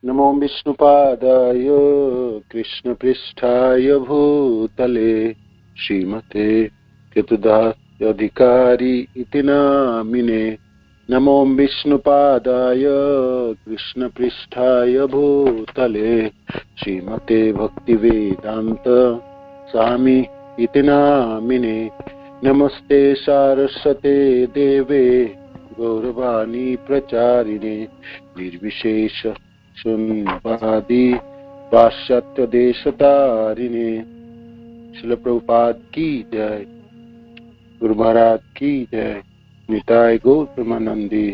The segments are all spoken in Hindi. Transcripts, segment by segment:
नमो विष्णुपादाय कृष्णपृष्ठाय भूतले श्रीमते केतुदासधिकारी इति नामिने। नमो विष्णुपादाय कृष्णपृष्ठाय भूतले श्रीमते भक्तिवेदांत स्वामी इति नामिने। नमस्ते सारस्वते देवे गौरवाणी प्रचारिणे निर्विशेष शून्यवादी पाश्चात्य देशतारिणे। श्रील प्रभुपाद की जय, गुरु महाराज की जय, निताय गौर प्रेमानंदी।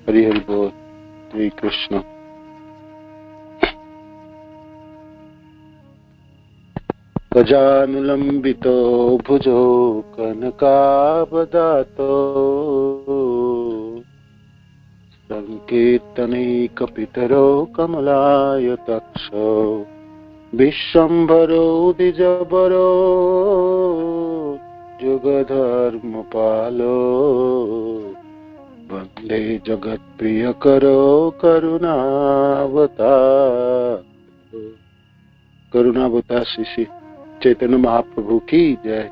हरि हरि बोल। श्री कृष्ण। गजानुलंबितो भुजो कनकावदातो संकीर्तनैकपितरो कमलायताक्षो विश्वम्भरो द्विजबरो जुगधर्मपालो वन्दे जगत्प्रियकरो करुणावतार श्री श्री चैतन्य महाप्रभु की जय।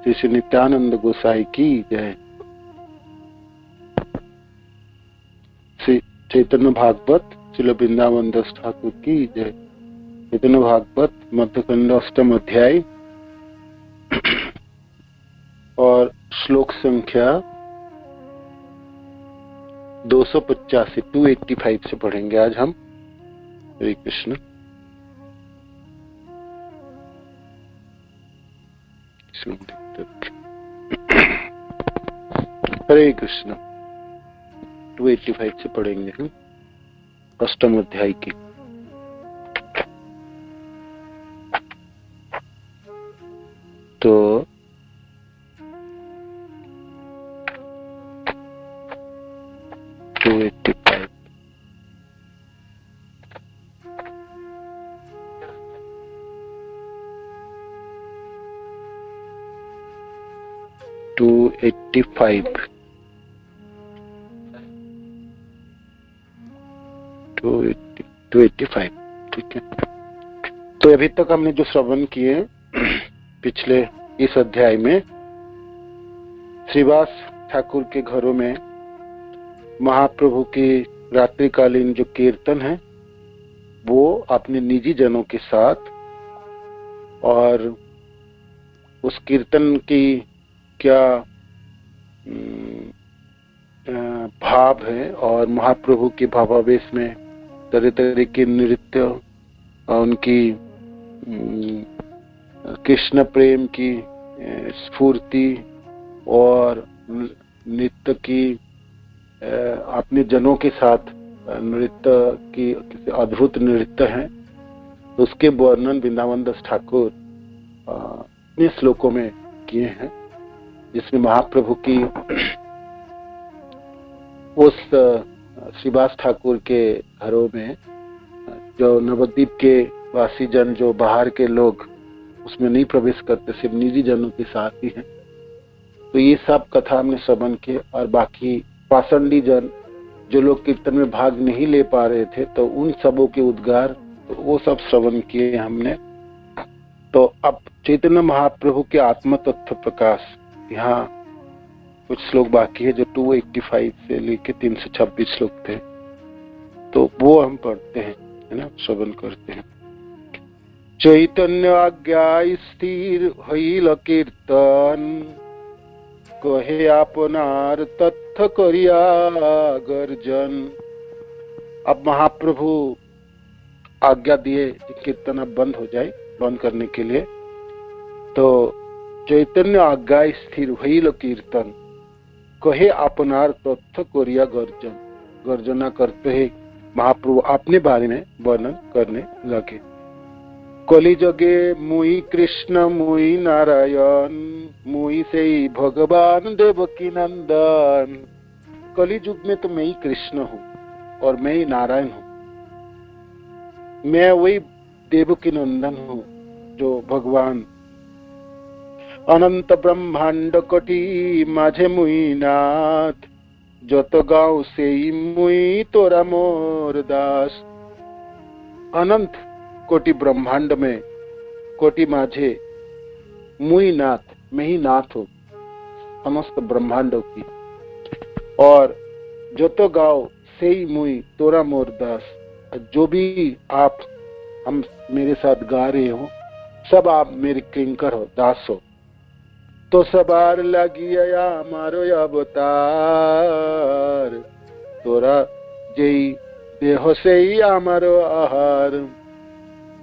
श्री श्री नित्यानंद गोसाई की जय। श्री चैतन्य भागवत श्रील वृंदावन दास ठाकुर की जय। चैतन्य भागवत मध्यखंड अष्टम अध्याय और श्लोक संख्या 285 285 से पढ़ेंगे आज हम। हरे कृष्ण। हरे कृष्ण। 285 से पढ़ेंगे हम अष्टम अध्याय की। तो 285 285 285 ठीक है। तो अभी तक हमने जो श्रवण किए पिछले इस अध्याय में श्रीवास ठाकुर के घरों में महाप्रभु की रात्रिकालीन जो कीर्तन है वो अपने निजी जनों के साथ, और उस कीर्तन की क्या भाव है, और महाप्रभु के भावावेश में तरह तरह के नृत्य और उनकी कृष्ण प्रेम की स्फूर्ति और नृत्य की अपने जनों के साथ नृत्य की अद्भुत नृत्य है। तो उसके वर्णन वृंदावन दास ठाकुर अपने श्लोकों में किए हैं, जिसमें महाप्रभु की उस श्रीवास ठाकुर के घरों में जो नवद्वीप के वासी जन, जो बाहर के लोग उसमें नहीं प्रवेश करते, सिर्फ निजी जनों के साथ ही हैं। तो ये सब कथा हमने श्रवण किए, और बाकी पाषंडी जन जो लोग कीर्तन में भाग नहीं ले पा रहे थे, तो उन सबों के उद्गार, तो वो सब श्रवण किए हमने। तो अब चैतन्य महाप्रभु के आत्म तत्व प्रकाश, यहाँ कुछ श्लोक बाकी है जो 285 से लेके 326 श्लोक थे, तो वो हम पढ़ते हैं, है ना, श्रवण करते हैं। चैतन्य आज्ञा स्थिर हईल कीर्तन कहे आपनार तत्थ करिया गर्जन। अब महाप्रभु आज्ञा दिए कीर्तन अब बंद हो जाए, बंद करने के लिए। तो चैतन्य आज्ञा स्थिर हईल कीर्तन कहे आपनार तत्थ करिया गर्जन। गर्जना करते ही महाप्रभु अपने बारे में वर्णन करने लगे। कलिजगे मुई कृष्ण मुई नारायण मुई से भगवान देवकी नंदन। कलिजुग में तो मैं ही कृष्ण हूँ और मैं ही नारायण हूँ, मैं वही देवकी नंदन हूँ जो भगवान अनंत ब्रह्मांड कटी माझे मुई नाथ जत गाँव से मुई तोरा मोर दास। अनंत कोटि ब्रह्मांड में कोटि माझे मुई नाथ, मैं ही नाथ हूं समस्त ब्रह्मांडों की। और जो तो गाओ से ही मुई तोरा मोर दास, जो भी आप हम मेरे साथ गा रहे हो सब आप मेरे किंकर हो, दास हो। तो सबार लागिया मारो अवतार, तोरा जेई देह से ही आमारो आहार।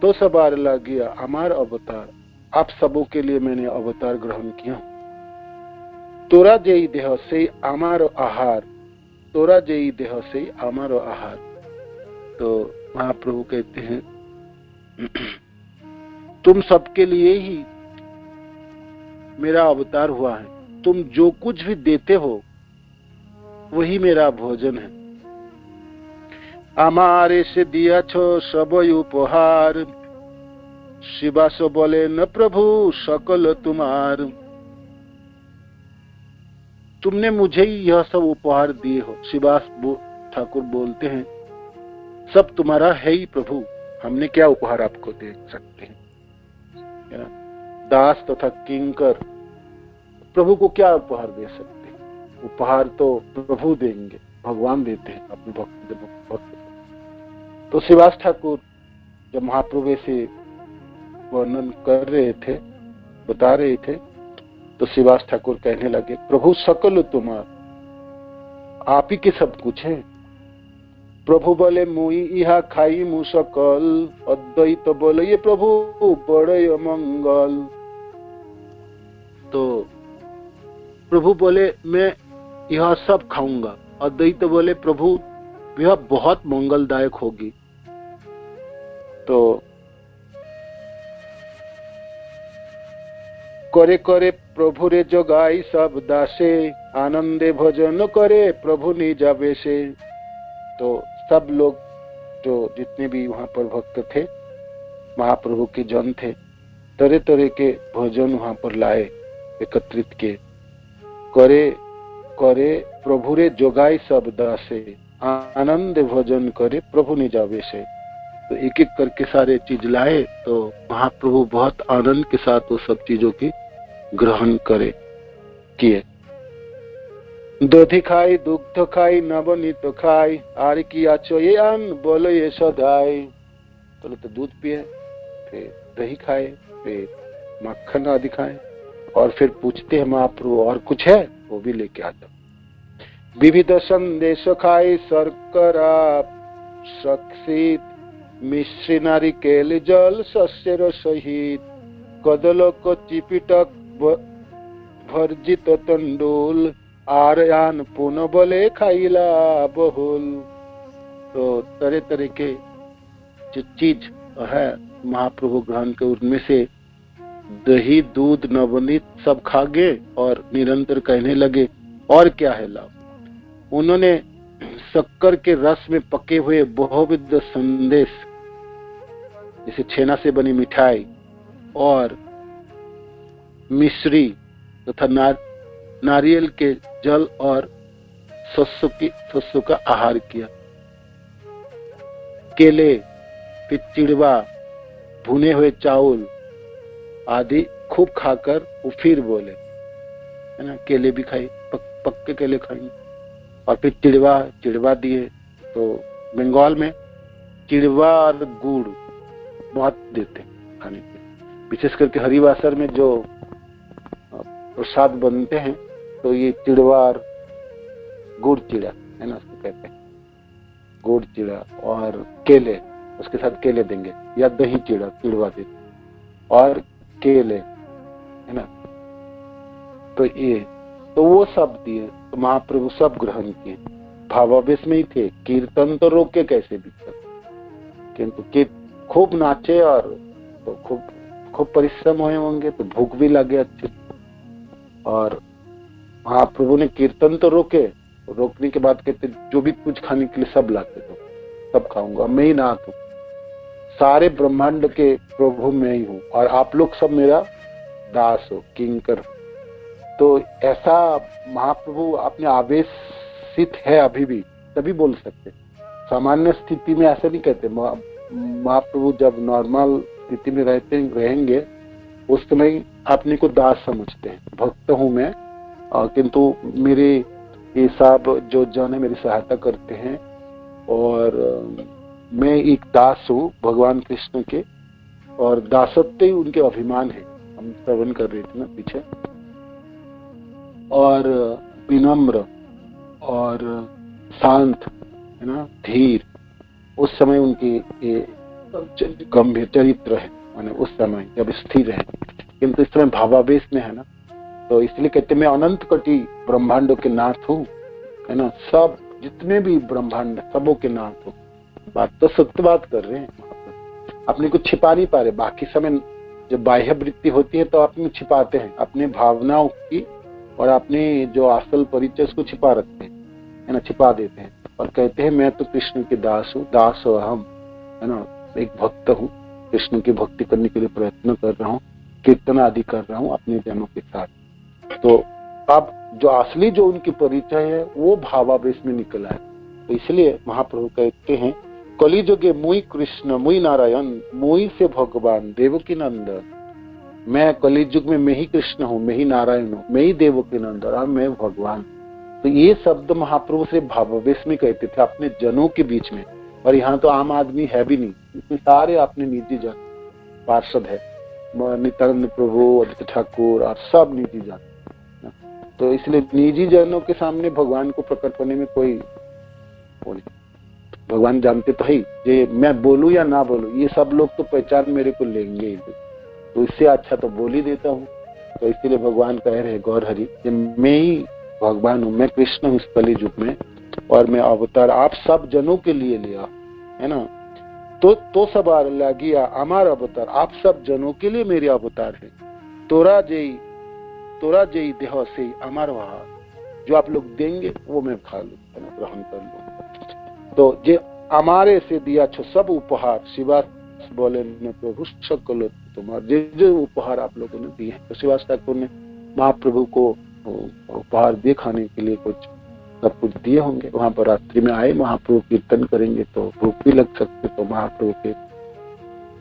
तो सबार लागिया अमार अवतार, आप सबों के लिए मैंने अवतार ग्रहण किया। तोरा जेई देह से ही आमारो आहार, तोरा जेई देह से ही आमारो आहार। तो महाप्रभु कहते हैं तुम सबके लिए ही मेरा अवतार हुआ है, तुम जो कुछ भी देते हो वही मेरा भोजन है। हमारे से दिया छो सब उपहार, शिवास बोले न प्रभु सकल तुम्हार। तुमने मुझे ही यह सब उपहार दिए हो। शिवास ठाकुर बोलते हैं सब तुम्हारा है ही प्रभु, हमने क्या उपहार आपको दे सकते हैं। दास तथा किंकर प्रभु को क्या उपहार दे सकते हैं। उपहार तो प्रभु देंगे, भगवान देते हैं अपने भक्त। तो शिवास ठाकुर जब महाप्रभु से वर्णन कर रहे थे, बता रहे थे, तो शिवास ठाकुर कहने लगे प्रभु सकल तुम्हार, आप ही के सब कुछ है। प्रभु बोले मुई इहा खाई मु सकल, अद्वैत बोले ये प्रभु बड़े मंगल। तो प्रभु बोले मैं यह सब खाऊंगा, अद्वैत बोले प्रभु यह बहुत मंगलदायक होगी। तो करे करे प्रभु रे जोगाई सब दासे, आनंदे भजन करे प्रभु निज आवेशे। तो सब लोग जो जितने भी वहां पर भक्त थे, महाप्रभु के जन थे, तरह तरह के भोजन वहां पर लाए, एकत्रित के। करे करे प्रभु रे जोगाई सब दासे, आनंद भोजन करे प्रभु निज आवेशे। तो एक एक करके सारे चीज लाए, तो महाप्रभु बहुत आनंद के साथ वो सब चीजों की ग्रहण करे किए। दधि खाई दुग्ध खाई नवनीत खाई, आर की आचो ये आन बोलो ये सदाई। तो दूध पिए, फिर दही खाए, फिर मक्खन आदि खाए, और फिर पूछते हैं महाप्रभु और कुछ है, वो भी लेके आता। विविध संदेश खाई शर्करा सक्षित, मिश्री नारिकेल जल शस्यर सहित, कदल को चिपिटक भर्जित तंडुल, आर्यान पुनः बोले खाइला बहुल। तो तरह तरह के जो चीज है महाप्रभु ग्रहण के, उनमें से दही दूध नवनीत सब खा गए और निरंतर कहने लगे और क्या है लाभ। उन्होंने शक्कर के रस में पके हुए बहुविध संदेश, जैसे छेना से बनी मिठाई और मिश्री तथा नारियल के जल और सरसों का आहार किया। केले, फिर चिड़वा, भुने हुए चावल आदि खूब खाकर वो फिर बोले, है ना, केले भी खाए, पक्के केले खाएंगे, और फिर चिड़वा दिए। तो बंगाल में चिड़वा और गुड़ बहुत देते खाने के, विशेष करके हरिवासर में जो प्रसाद बनते हैं तो ये चिड़वा और गुड़ चिड़ा, है ना, उसको कहते हैं गुड़ चिड़ा, और केले, उसके साथ केले देंगे, या दही चिड़वा देते और केले, है ना। तो ये तो वो सब दिए, तो महाप्रभु सब ग्रहण किए, भावावेश में ही थे। कीर्तन तो रोक के कैसे भी कर, किंतु खूब नाचे और तो खूब परिश्रम हुए होंगे, तो भूख भी लगे अच्छे। और महाप्रभु ने कीर्तन तो रोकने के बाद कहते जो भी कुछ खाने के लिए सब लाते थे, सब खाऊंगा, मैं ही नाथ हूँ, सारे ब्रह्मांड के प्रभु मैं ही हूँ, और आप लोग सब मेरा दास हो, किंकर। तो ऐसा महाप्रभु अपने आवेशित है अभी भी, तभी बोल सकते। सामान्य स्थिति में ऐसा नहीं कहते। महाप्रभु जब नॉर्मल स्थिति में रहेंगे उस समय अपने को दास समझते हैं, भक्त हूं मैं, किंतु मेरे ये सब जो जन है मेरी सहायता करते हैं और मैं एक दास हूँ भगवान कृष्ण के, और दासत्व ही उनके अभिमान है। हम श्रवण कर रहे थे ना पीछे। और विनम्र और शांत है ना, धीर, उस समय उनकी गंभीर चरित्र है, माने उस समय जब स्थिर है, किंतु इस समय भावावेश में है ना, तो इसलिए कहते मैं अनंत कोटि ब्रह्मांडों के नाथ हूँ, है ना, सब जितने भी ब्रह्मांड सबों के नाथ हूँ। बात तो सत्य बात कर रहे हैं, अपने को छिपा नहीं पा रहे। बाकी समय जब बाह्य वृत्ति होती है तो अपने छिपाते हैं अपने भावनाओं की, और अपने जो असल परिचय उसको छिपा रखते हैं, है ना, छिपा देते हैं और कहते हैं मैं तो कृष्ण के दास हूँ, दास हो हम, है ना, एक भक्त हूँ, कृष्ण की भक्ति करने के लिए प्रयत्न कर रहा हूँ, कीर्तन आदि कर रहा हूँ अपने जनों के साथ। तो अब जो असली जो उनकी परिचय है वो भावावेश में निकला है। तो इसलिए महाप्रभु कहते हैं कलिजुगे मुई कृष्ण मुई नारायण मुई से भगवान देवकी नंदन। मैं कलिजुग में मैं ही कृष्ण हूँ, मैं ही नारायण हूँ, मैं ही देवकी नंदन और मैं भगवान। तो ये शब्द महाप्रभु से भावावेश में कहते थे अपने जनों के बीच में। और यहाँ तो आम आदमी है भी नहीं, इसमें सारे अपने निजी जन पार्षद है, नित्यानंद प्रभु, आदित्य ठाकुर और सब निजी जन। तो इसलिए निजी जनों के सामने भगवान को प्रकट होने में कोई नहीं, भगवान जानते तो है, ये मैं बोलूं या ना बोलूं ये सब लोग तो पहचान मेरे को लेंगे ही, तो इससे अच्छा तो बोल ही देता हूँ। तो इसीलिए भगवान कह रहे गौर हरि मैं ही भगवान हूँ, मैं कृष्ण हूँ इस कली युग में, और मैं अवतार आप सब जनों के लिए लिया है ना। तो सबार लागिया अमार अवतार, आप सब जनों के लिए मेरे अवतार है। तोरा जय देह से अमार वहा, जो आप लोग देंगे वो मैं खा लूं, ग्रहण कर लूं। तो जे हमारे से दिया छो सब उपहार, शिवास बोले न प्रभु सकलो तुम्हारे, जो उपहार आप लोगों ने दिए हैं। तो शिवास ठाकुर ने महाप्रभु को उपहार दिए, खाने के लिए कुछ सब कुछ दिए होंगे। वहां पर रात्रि में आए, महाप्रभु कीर्तन करेंगे तो भूख भी लग सकते, तो महाप्रभु के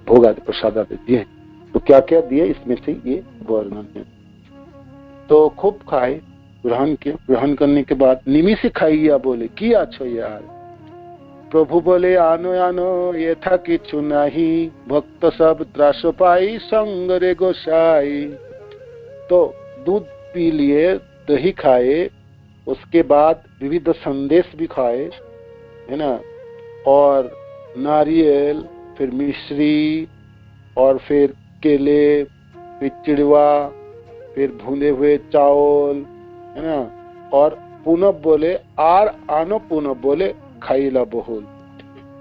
भोग आदि प्रसाद आदि दिए। तो क्या क्या दिए इसमें से ये वर्णन है। तो खूब खाए, ग्रहण किया, ग्रहण करने के बाद निमी से खाइया बोले कि अच्छो यार। प्रभु बोले आनो आनो ये था किछु नहीं, भक्त सब त्रास पाई संग रे गोसाई। तो दूध पी लिए, दही खाए, उसके बाद विविध संदेश भी खाए, है ना, और नारियल, फिर मिश्री, और फिर केले, फिर चिड़वा, फिर भुने हुए चावल, है ना, और पुनः बोले आर आनो, पुनः बोले खाइला बहुल।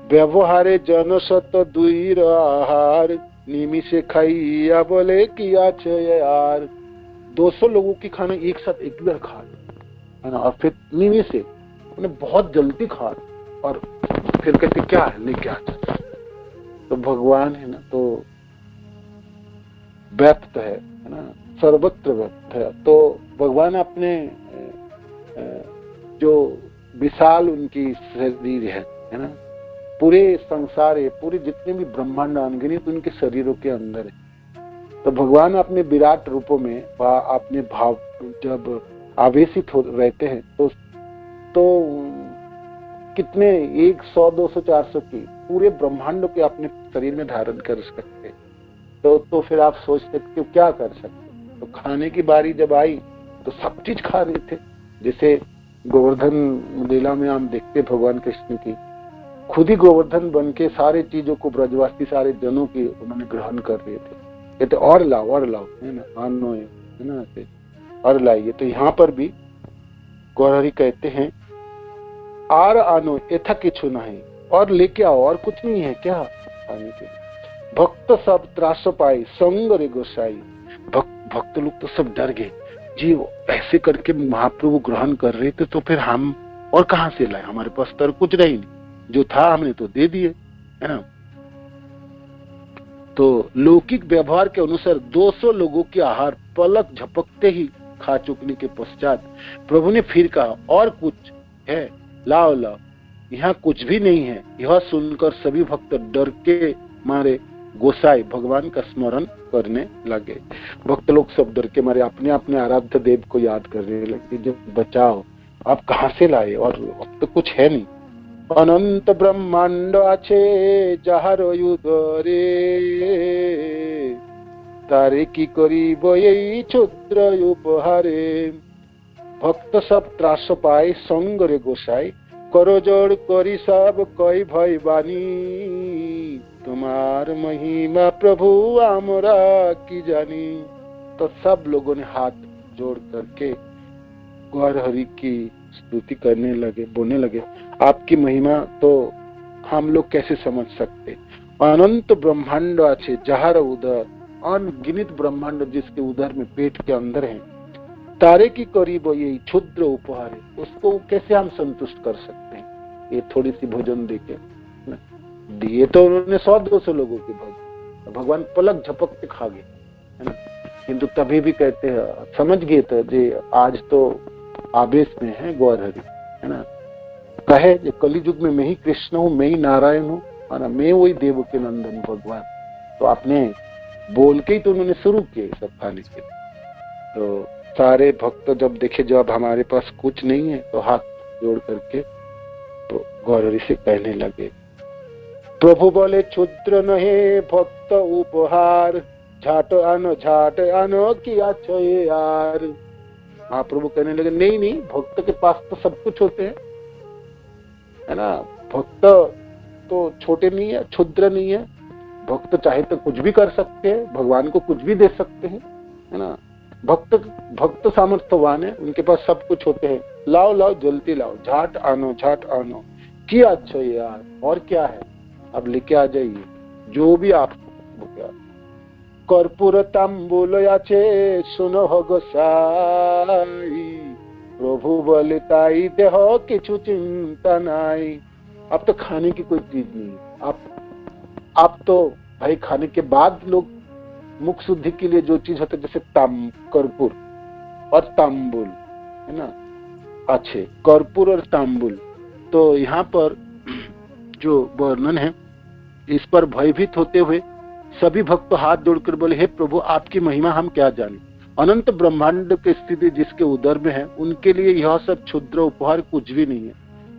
व्यवहारे जन सत दुई आहार, निमी से खाइया बोले किया यार। 200 लोगों की खाना एक साथ एक बार खा, है ना, और फिर निमी से उन्हें बहुत जल्दी खा, और फिर कहते क्या है लेके आता। तो भगवान है ना, तो व्याप्त है ना, सर्वत्र व्याप्त है। तो भगवान अपने जो विशाल उनकी शरीर है ना, पूरे संसार है, पूरे जितने भी ब्रह्मांड अनगिनत उनके शरीरों के अंदर है। तो भगवान अपने विराट रूपों में अपने भाव जब आवेशित हो रहते हैं तो कितने 100, 200, 400 की पूरे ब्रह्मांड के अपने शरीर में धारण कर सकते हैं। तो फिर आप सोच सकते हो क्या कर सकते। तो खाने की बारी जब आई तो सब चीज खा रहे थे। जैसे गोवर्धन लीला में हम देखते भगवान कृष्ण की खुद ही गोवर्धन बन के सारे चीजों को ब्रजवासी सारे जनों की उन्होंने ग्रहण कर रहे थे। कहते और लाओ है ना, आनो है ना, और लाइए। तो यहाँ पर भी गौरहरि कहते हैं आर आनो एथा किछु नहीं, और लेके आओ, और कुछ नहीं है क्या खाने के। भक्त सब त्रास पाई संग रे गोसाई। भक्त लोग तो सब डर गए जी, ऐसे करके महाप्रभु ग्रहण कर रहे थे, तो फिर हम और कहां से लाए, हमारे पास तो कुछ रही नहीं, जो था हमने तो दे दिए, है ना। तो लौकिक व्यवहार के अनुसार 200 लोगों के आहार पलक झपकते ही खा चुकने के पश्चात प्रभु ने फिर कहा और कुछ है, लाओ लाओ। यहाँ कुछ भी नहीं है। यह सुनकर सभी भक्त डर के मारे गोसाई भगवान का स्मरण करने लगे। भक्त लोग सब डर के मारे अपने अपने आराध्य देव को याद करने लगे, जो बचाओ, आप कहाँ से लाए, और अब तो कुछ है नहीं। अनंत ब्रह्मांड आछे जाहार उदरे, तारे की करिब এই क्षुद्र उपहारे। भक्त सब त्रास पाए संग रे गोसाई, करो जोड़ करी सब कोई भय बानी। तुम्हार महिमा प्रभु आमरा की जानी। तो सब लोगों ने हाथ जोड़ करके गौर हरि की स्तुति करने लगे, बोलने लगे, आपकी महिमा तो हम लोग कैसे समझ सकते। अनंत ब्रह्मांड आछे जहार उदर, अनगिनित ब्रह्मांड जिसके उदर में पेट के अंदर है। तारे की करीब ये क्षुद्र उपहार है, उसको कैसे हम संतुष्ट कर सकते हैं। ये थोड़ी सी भोजन देके दिए तो उन्होंने 100-200 लोगों के भोजन, भगवान पलक झपक के खा गए, है ना। किंतु तभी भी कहते हैं, समझ गए थे जी आज तो आवेश में है गौर हरि, है ना। कहे जो कलियुग में मैं ही कृष्ण हूँ, मैं ही नारायण हूँ, है ना, मैं वही देव के नंदन हूँ भगवान। तो आपने बोल के ही तो उन्होंने शुरू किए सब खाने के। तो सारे भक्त जब देखे जब हमारे पास कुछ नहीं है, तो हाथ जोड़ करके तो गौर हरि से कहने लगे। प्रभु बोले क्षुद्र नहे भक्त उपहार, झाट आनो किया छो यार। महाप्रभु कहने लगे नहीं नहीं, भक्त के पास तो सब कुछ होते हैं, है ना। भक्त तो छोटे नहीं है, क्षुद्र नहीं है। भक्त चाहे तो कुछ भी कर सकते हैं, भगवान को कुछ भी दे सकते हैं, है ना। भक्त सामर्थ्यवान है, उनके पास सब कुछ होते हैं। लाओ लाओ जल्दी लाओ, झाट आनो किया अच्छा यार, और क्या है, अब लेके आ जाइए जो भी आप। कर्पूर तांबूल आछे सुनो हो गोसाई, प्रभु बोले ताई देह किछु चिंता नाई। अब तो खाने की कोई चीज नहीं, आप तो भाई खाने के बाद लोग मुख शुद्धि के लिए जो चीज होता है, जैसे कर्पूर और तांबुल, है ना। अच्छे कर्पूर और तांबुल, तो यहाँ पर जो वर्णन है, इस पर भयभीत होते हुए सभी भक्त हाथ जोड़कर बोले, हे प्रभु आपकी महिमा हम क्या जाने। अनंत ब्रह्मांड की स्थिति जिसके उदर में है, उनके लिए यह सब क्षुद्र उपहार कुछ भी नहीं है।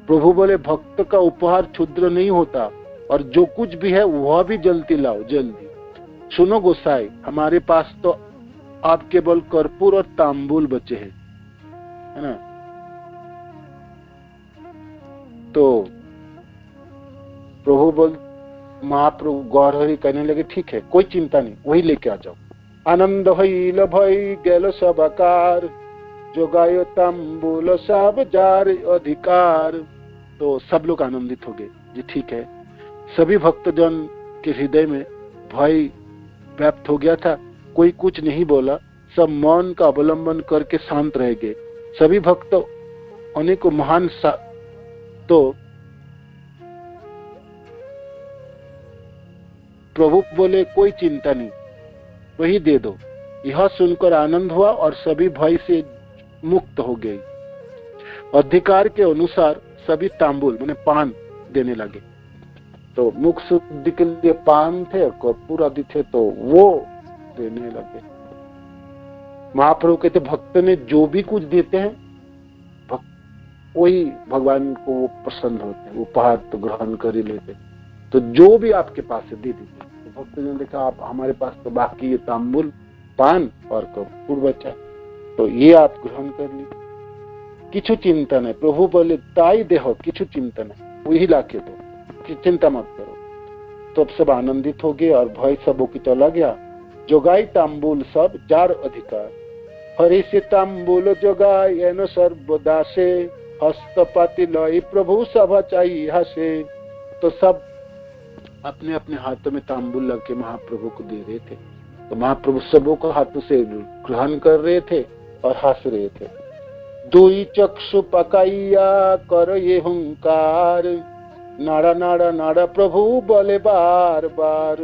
प्रभु बोले भक्त का उपहार क्षुद्र नहीं होता, और जो कुछ भी है वह भी जल्दी लाओ जल्दी। सुनो गोसाई, हमारे पास तो आप केवल कर्पूर और तांबुल बचे हैं, है ना। तो प्रभु बोल महाप्रभु गौर हरि कहने लगे, ठीक है कोई चिंता नहीं, वही लेके आ जाओ। आनंद हईल भई गेल सब आकार, जोगायो तांबुल सब जार अधिकार। तो सब लोग आनंदित हो गए जी, ठीक है। सभी भक्तजन के हृदय में भय व्याप्त हो गया था, कोई कुछ नहीं बोला, सब मौन का अवलंबन करके शांत रह गए। सभी भक्त अनेकों महान तो प्रभु बोले कोई चिंता नहीं, वही दे दो। यह सुनकर आनंद हुआ और सभी भय से मुक्त हो गए। अधिकार के अनुसार सभी तांबुल माने पान देने लगे। तो मुख शुद्धि के लिए पान थे और कर्पूर आदि थे, तो वो देने लगे। महाप्रभु कहते भक्त ने जो भी कुछ देते हैं वही भगवान को वो प्रसन्न होते हैं, उपहार तो ग्रहण कर ही लेते। तो जो भी आपके पास है दे दीजिए। तो भक्त ने देखा आप हमारे पास तो बाकी ये तांबुल पान और कर्पूर बचा, तो ये आप ग्रहण कर लीजिए, किछु चिंता नहीं। प्रभु बोले ताई देहो किछु चिंता नहीं, वही लाके दो, चिंता मत करो। तो अब सब आनंदित हो गए और भय सबों की चला गया। जोगाई तांबुल सब जार अधिकार, हरि से तांबुल जोगाई एनो सर्वदा से, हस्तपाती लई प्रभु सभा चाहिए हसे। तो सब अपने अपने हाथों में तांबुल लग के महाप्रभु को दे रहे थे। तो महाप्रभु सबों को हाथों से ग्रहण कर रहे थे और हंस रहे थे। दुई चक्षु पकाइया कर ये हुंकार, नाड़ा नाड़ा नाड़ा प्रभु बोले बार बार,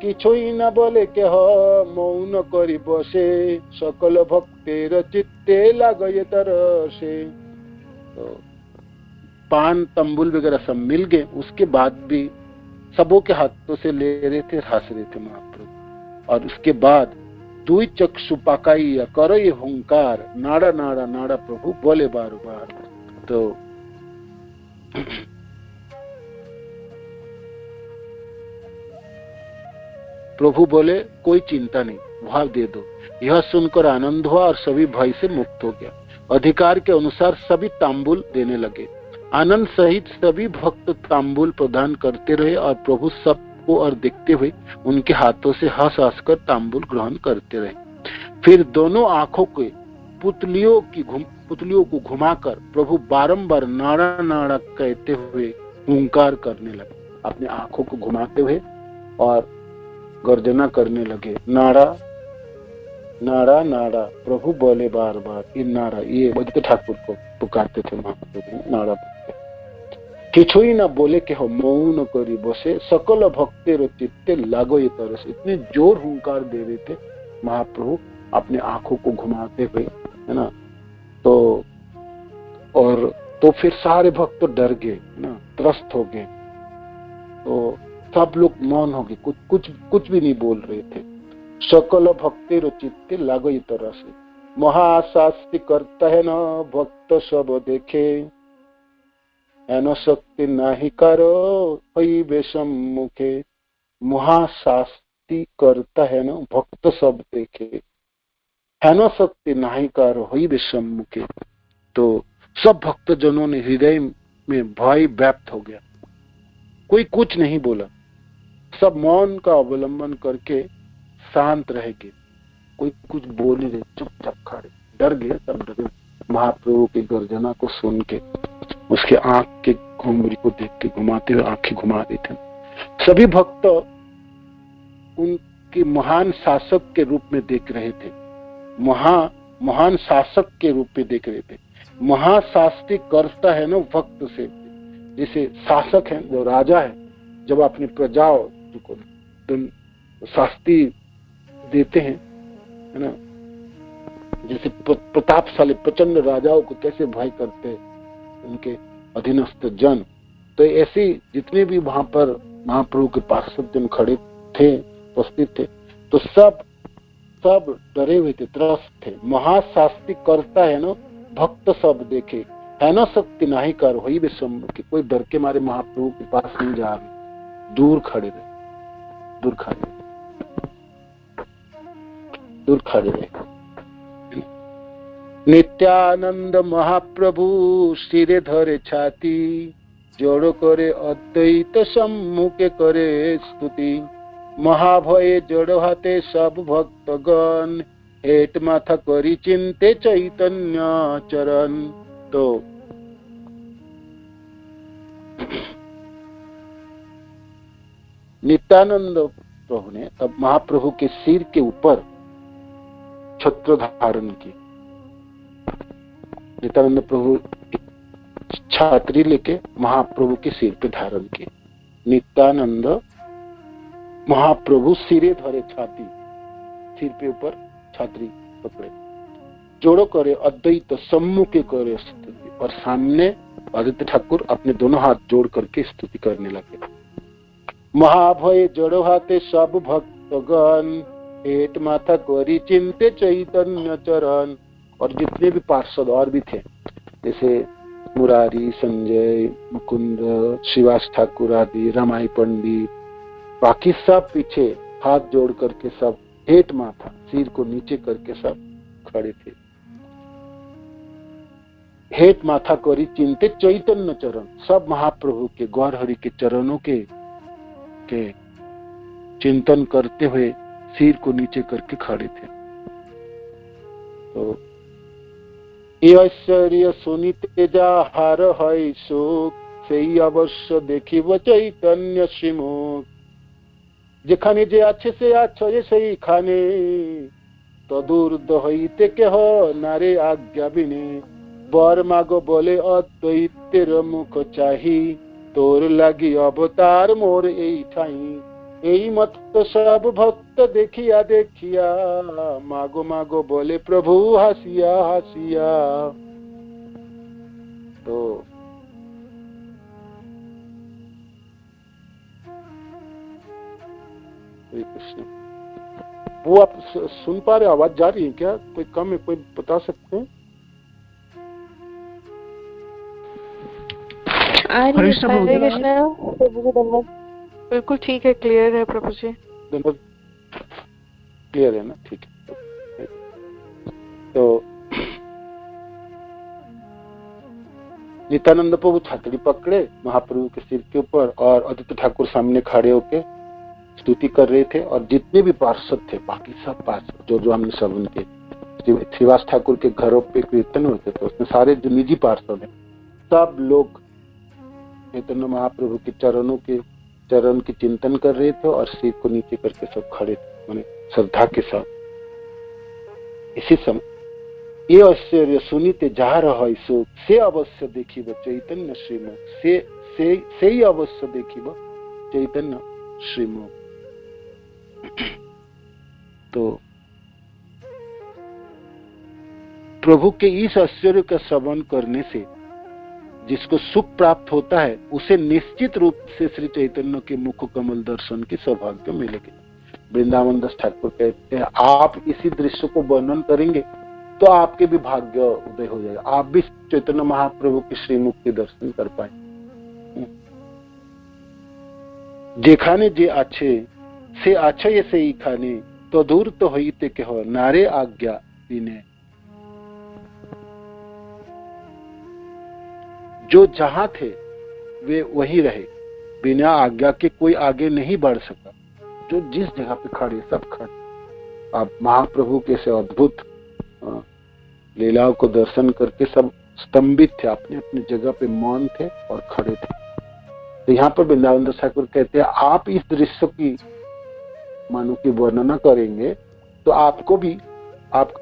किछुई न बोले के हो मौन करी बसे, सकल भक्तेर चित्ते लागए तरसे। तो पान तंबुल वगैरह सब मिल गए, उसके बाद भी सबों के हाथों से ले रहे थे, हंस रहे थे महाप्रभु। और उसके बाद दुई चक्षु पकाई करो ये हुंकार, नाड़ा नाड़ा नाड़ा प्रभु बोले बार बार। तो प्रभु बोले कोई चिंता नहीं, भाव दे दो। यह सुनकर आनंद हुआ और सभी भय से मुक्त हो गया। अधिकार के अनुसार सभी तांबुल देने लगे। आनंद सहित सभी भक्त तांबुल प्रदान करते रहे और प्रभु सबको और देखते हुए उनके हाथों से हंस हंस कर तांबुल ग्रहण करते रहे। फिर दोनों आंखों के पुतलियों को घुमाकर प्रभु बारंबार नाड़ा नाड़ा कहते हुए हुंकार करने लगे। अपने आंखों को घुमाते हुए और गर्जना करने लगे, नाड़ा नाड़ा नाड़ा प्रभु बोले बार बार। ये नाड़ा, ये बजते ठाकुर को पुकारते थे महाप्रभु, नाड़ा किछुई ना बोले के हो मौन करी बसे, सकल भक्तेर चित्ते लागो ये तरस। इतने जोर हुंकार दे रहे थे महाप्रभु अपने आंखों को घुमाते हुए, है ना। तो फिर सारे भक्त तो डर गए ना, त्रस्त हो गए। तो सब लोग मौन हो गए, कुछ भी नहीं बोल रहे थे। सकल भक्तेर चित्ते लागो ये तरस, महाशास्ति करता है ना भक्त सब देखे, एन शक्ति नाही करो हई सम्मुखे। महाशास्ति करता है ना भक्त सब देखे, एन शक्ति नाही करो हई सम्मुखे। तो सब भक्त जनों ने हृदय में भय व्याप्त हो गया, कोई कुछ नहीं बोला, सब मौन का अवलंबन करके शांत रह गए, कोई कुछ बोल नहीं रहे, चुपचाप खड़े, डर गए, सब डरे। महाप्रभु की गर्जना को सुन के, उसके आंख के घुंघरी को देख के घुमाते हुए आंखें घुमा रहे थे। सभी भक्त उनके महान शासक के रूप में देख रहे थे, महान शासक के रूप में देख रहे थे। महाशास्त्री करता है ना भक्त से, जैसे शासक है जो राजा है, जब अपनी प्रजाओं को शास्त्री देते हैं, है ना, जैसे प्रतापशाली प्रचंड राजाओं को कैसे भय करते हैं उनके अधीनस्थ जन, तो ऐसे जितने भी वहां पर महाप्रभु के पार्षद जन खड़े थे, उपस्थित थे, तो सब डरे हुए थे, त्रस्त थे। महाशास्त्री करता है ना भक्त सब देखे, है ना शक्ति नहीं कर वही भी सम्मुख। कोई डर के मारे महाप्रभु के पास नहीं जा रहे, दूर खड़े रहे। नित्यानंद महाप्रभु सिरे धरे छाती, जोड़ करे अद्वैत सम्मुखे करे स्तुति। महाभये जड़ हाथे सब भक्तगण, हेट माथा करी चिंते चैतन्य चरण। तो नित्यानंद प्रभु ने तब महाप्रभु के सिर के ऊपर छत्र धारण की। नित्यानंद प्रभु छात्री लेके महाप्रभु के सिर पे धारण की। नित्यानंद महाप्रभु सिरे धरे छाती, सिर पे ऊपर छात्री पकड़े, जोड़ो करे अद्वैत सम्मुखे करे स्तुति। और सामने आदित्य ठाकुर अपने दोनों हाथ जोड़ करके स्तुति करने लगे। महाभय जड़ो हाथे सब भक्तगण, हेट माथा करी चिंते चैतन्य चरण। और जितने भी पार्षद और भी थे, जैसे मुरारी, संजय, मुकुंद, श्रीवास ठाकुर आदि, रमाई पंडित, बाकी सब पीछे हाथ जोड़ करके सब हेट माथा, सिर को नीचे करके सब खड़े थे। हेट माथा करी चिंते चैतन्य चरण, सब महाप्रभु के गौर हरि के चरणों के चिंतन करते हुए सिर को नीचे करके खड़े थे। तो ऐश्वर्य सुनिते जाहार है सुख, সেই অবশ্য দেখিব চৈতন্য শ্রীমুখ। যেখানে যে আছে সে আছয়ে সেইখানে, তদূর্ধ্ব হইতে কেহ নারে আজ্ঞা বিনে। বর মাগো বলে অদ্বৈতের মুখ চাহি, তোর লাগি অবতার মোর এই ঠাই। এই মত সব ভক্ত দেখিয়া দেখিয়া, মাগো মাগো বলে প্রভু হাসিয়া হাসিয়া। तो हरे कृष्ण। वो आप सुन पा रहे? आवाज जा रही है क्या? कोई कम है? कोई बता सकते हैं? हरे कृष्ण बिल्कुल ठीक है, क्लियर है प्रभु जी। क्लियर है ना? ठीक है। तो नित्यानंद प्रभु छतरी पकड़े महाप्रभु के सिर के ऊपर और आदित्य ठाकुर सामने खड़े होके स्तुति कर रहे थे। और जितने भी पार्षद थे, बाकी सब पार्षद जो हमने सब उनके श्रीवास ठाकुर के घरों पे कीर्तन होते थे, उसमें सारे जो निजी पार्षद हैं सब लोग चैतन्य महाप्रभु के चरण के चिंतन कर रहे थे और सिर को नीचे करके सब खड़े थे, माने श्रद्धा के साथ। इसी समय ये आश्चर्य सुनिते जा रहा शोक से अवश्य देखिब चैतन्य श्रीमुख से ही अवश्य देखिब चैतन्य श्रीमुख। तो प्रभु के इस आश्चर्य का श्रवण करने से जिसको सुख प्राप्त होता है उसे निश्चित रूप से श्री चैतन्य के मुख कमल दर्शन की सौभाग्य मिलेगी। वृंदावन दास ठाकुर कहते हैं आप इसी दृश्य को वर्णन करेंगे तो आपके भी भाग्य उदय हो जाएगा, आप भी चैतन्य महाप्रभु के श्रीमुख के दर्शन कर पाएंगे। जेखाने जे अच्छे से अच्छे से ही खाने तो दूर तो होते कहो नारे आज्ञा बिने। जो जहां थे वे वही रहे, बिना आज्ञा के कोई आगे नहीं बढ़ सका। जो जिस जगह पे खड़े सब खड़े। आप महाप्रभु के से अद्भुत लीलाओं को दर्शन करके सब स्तंभित थे, अपने अपनी जगह पे मौन थे और खड़े थे। तो यहाँ पर वृंदावन दास ठाकुर कहते हैं आप इस दृश्य की मानो की वर्णना करेंगे तो आपको भी आप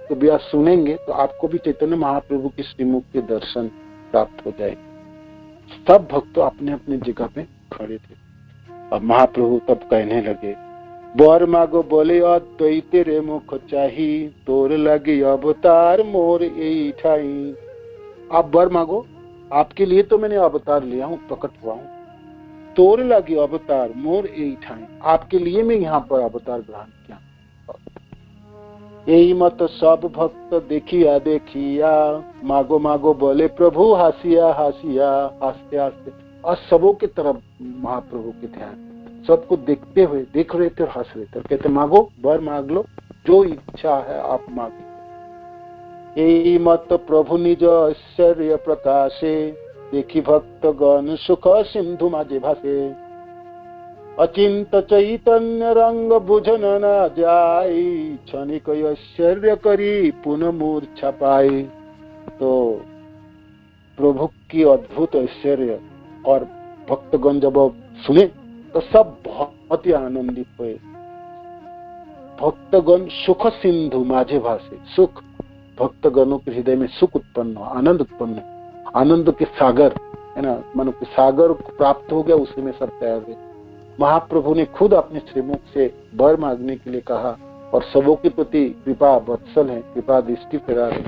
सुनेंगे तो आपको भी चैतन्य महाप्रभु के श्रीमुख के दर्शन प्राप्त हो जाएंगे। सब भक्त अपने अपने जगह पे खड़े थे। अब महाप्रभु तब कहने लगे बर मागो बोले अद्वैत रे मुख चाही तोर लगे अवतार मोर यही ठाई। आप बर मांगो, आपके लिए तो मैंने अवतार लिया हूँ, प्रकट हुआ हूँ। तोर लगे अवतार मोर यही ठाई, आपके लिए मैं यहाँ पर अवतार ग्रहण किया। यही मत सब भक्त देखिया देखिया मागो मागो बोले प्रभु हासिया हासिया हंसते हंसते। और सबों की तरफ महाप्रभु के ध्यान, सबको देखते हुए देख रहे थे और हंस रहे थे। कहते मांगो, वर मांग लो, जो इच्छा है आप मांगे। यही मत प्रभु निज ऐश्वर्य प्रकाशे देखी भक्त गण सुख सिंधु माजे भासे। अचिंत चैतन्य रंग बुझन न जाई क्षणिक ऐश्वर्य करी पुनः मूर्छा पाई। तो प्रभु की अद्भुत ऐश्वर्य और भक्तगण जब सुने तो सब बहुत ही आनंदित हुए। भक्तगण सुख सिंधु माझे भासे, सुख भक्तगणों के हृदय में सुख उत्पन्न हो, आनंद उत्पन्न हो, आनंद के सागर है ना, मन के सागर प्राप्त हो गया, उसी में सब तैयार हुए। महाप्रभु ने खुद अपने श्रीमुख से वर मांगने के लिए कहा और सबों के प्रति कृपा वत्सल है, कृपा दृष्टि फेरा है,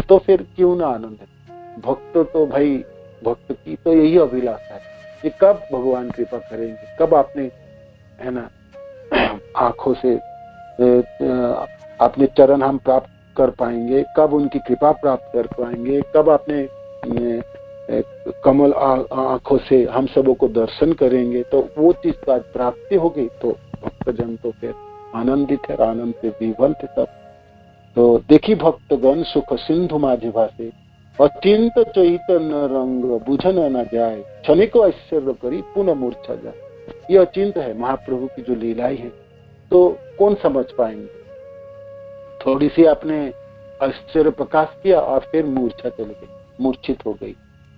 तो फिर क्यों ना आनंद है। भक्त तो भाई भक्त की तो यही अभिलाषा है कि कब भगवान कृपा करेंगे, कब आपने है ना आंखों से अपने चरण हम प्राप्त कर पाएंगे, कब उनकी कृपा प्राप्त कर पाएंगे, कब अपने कमल आंखों से हम सबों को दर्शन करेंगे। तो वो चीज का प्राप्ति होगी तो भक्तजन तो फिर आनंदित है, आनंद से विभल थे सब। तो देखी भक्तगण सुख सिंधु माझे भासे अचिंत चैतन्य रंग बुझन न जाए क्षणिक ऐश्वर्य करी पुनः मूर्छा जाए। ये अचिंत है महाप्रभु की जो लीलाएं है, तो कौन समझ पाएंगे। थोड़ी सी आपने ऐश्वर्य प्रकाश किया और फिर मूर्छा चली गई, मूर्छित हो गई।